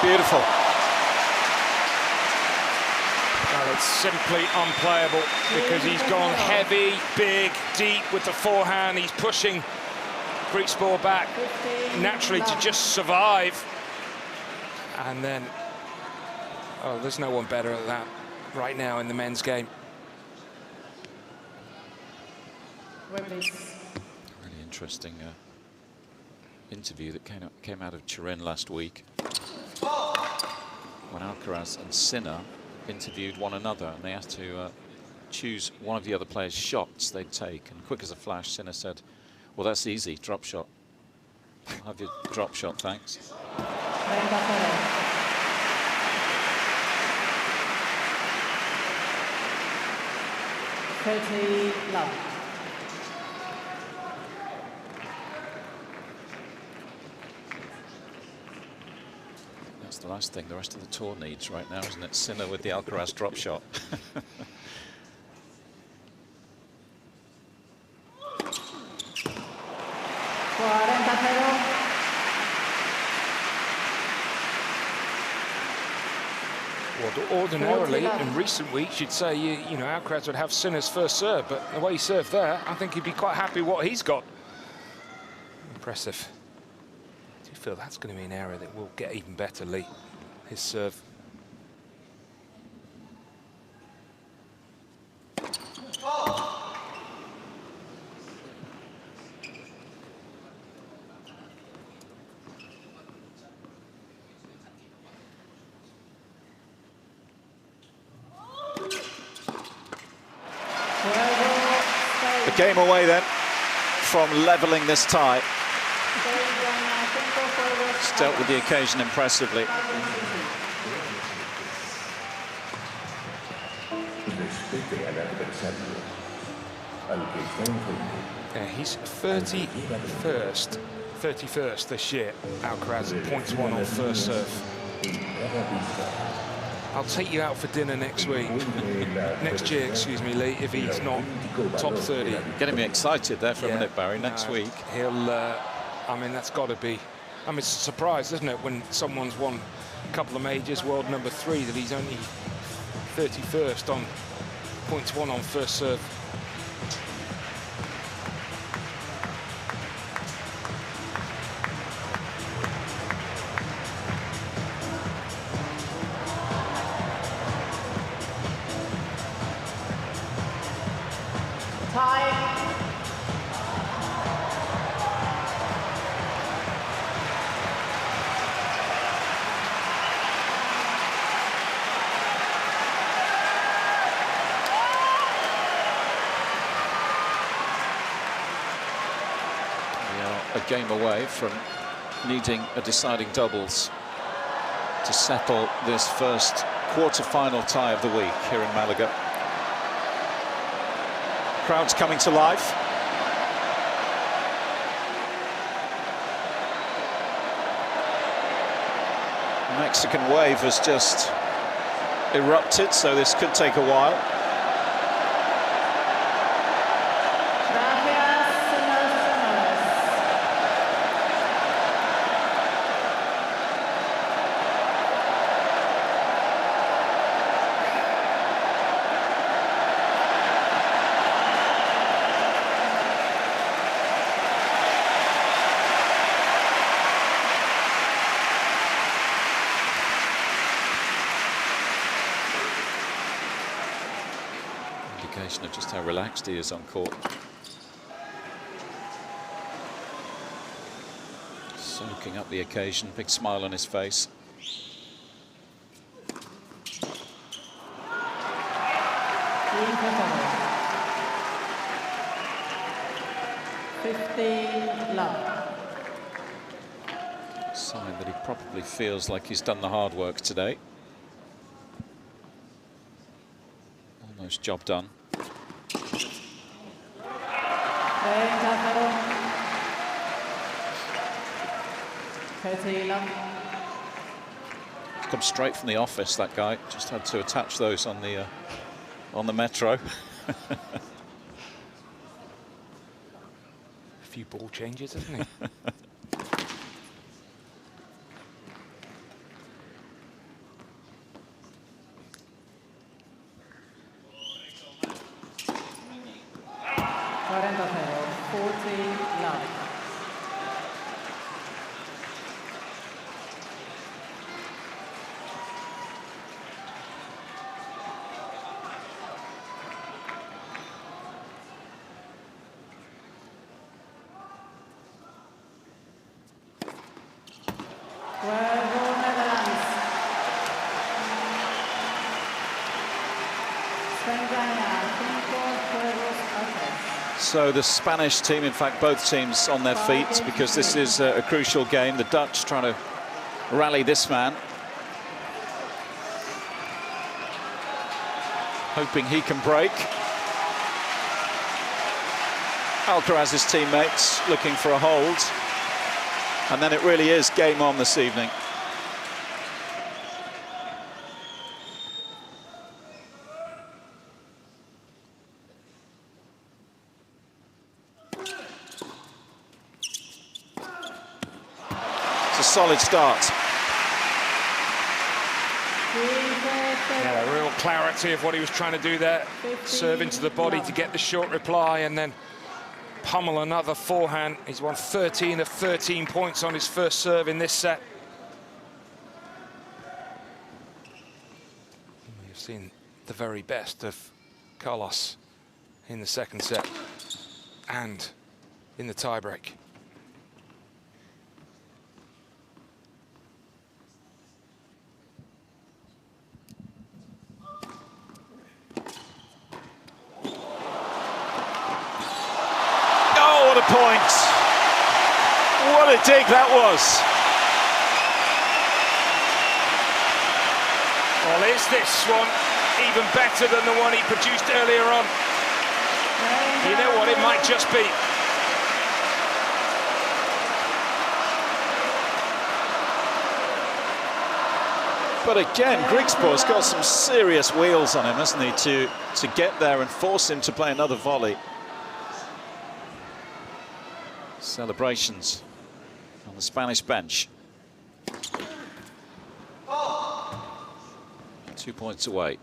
Beautiful. Well, it's simply unplayable because he's gone heavy, big, deep with the forehand. He's pushing Griekspoor back naturally to just survive. And then, oh, there's no one better at that right now in the men's game. Really interesting interview that came out of Turin last week, when Alcaraz and Sinner interviewed one another, and they had to choose one of the other players' shots they'd take. And quick as a flash, Sinner said, "Well, that's easy, drop shot. I'll have your drop shot, thanks." 30 love. That's the last thing the rest of the tour needs right now, isn't it? Sinner with the Alcaraz drop shot. Well, ordinarily, in recent weeks, you'd say, you know, Alcaraz would have Sinner's first serve, but the way he served there, I think he'd be quite happy what he's got. Impressive. I do feel that's going to be an area that will get even better, Lee, his serve. Game away then from levelling this tie. He's dealt with the occasion impressively. Yeah, he's 31st this year. Alcaraz at points won on first serve. I'll take you out for dinner next week. Next year, excuse me, Lee, if he's not top 30. Getting me excited there for a minute, Barry. Next week. He'll, I mean, that's got to be, I mean, it's a surprise, isn't it, when someone's won a couple of majors, world number 3, that he's only 31st on points won on first serve. A game away from needing a deciding doubles to settle this first quarter-final tie of the week here in Malaga. Crowds coming to life. Mexican wave has just erupted, so this could take a while. Of just how relaxed he is on court. Soaking up the occasion, big smile on his face. Sign that he probably feels like he's done the hard work today. Almost job done. Come straight from the office, that guy. Just had to attach those on the metro. A few ball changes, hasn't he? Juego Netherlands. Sven Gaia, 5 juegos a 3. So the Spanish team, in fact, both teams on their feet because this is a crucial game. The Dutch trying to rally this man, hoping he can break. Alcaraz's teammates looking for a hold. And then it really is game on this evening. It's a solid start. Yeah, real clarity of what he was trying to do there. Serve into the body to get the short reply and then pummel another forehand. He's won 13 of 13 points on his first serve in this set. We've seen the very best of Carlos in the second set and in the tiebreak. What a point. What a dig that was. Well, is this one even better than the one he produced earlier on? You know what, it might just be. But again, Griekspoor's got some serious wheels on him, hasn't he, to get there and force him to play another volley. Celebrations on the Spanish bench. 2 points away.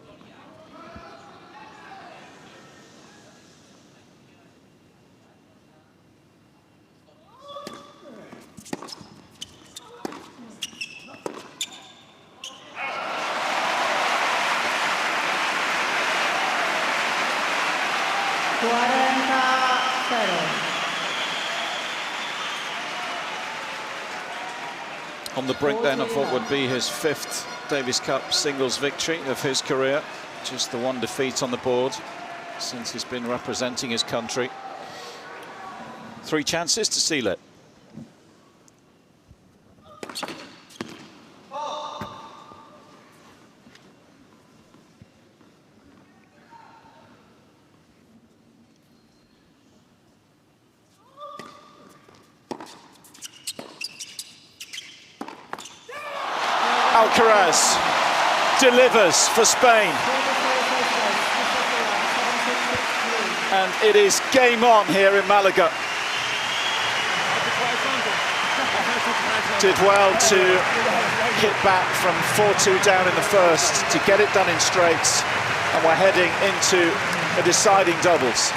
On the brink then of what would be his 5th Davis Cup singles victory of his career. Just the one defeat on the board since he's been representing his country. 3 chances to seal it. Alcaraz delivers for Spain. And it is game on here in Malaga. Did well to hit back from 4-2 down in the first to get it done in straights, and we're heading into a deciding doubles.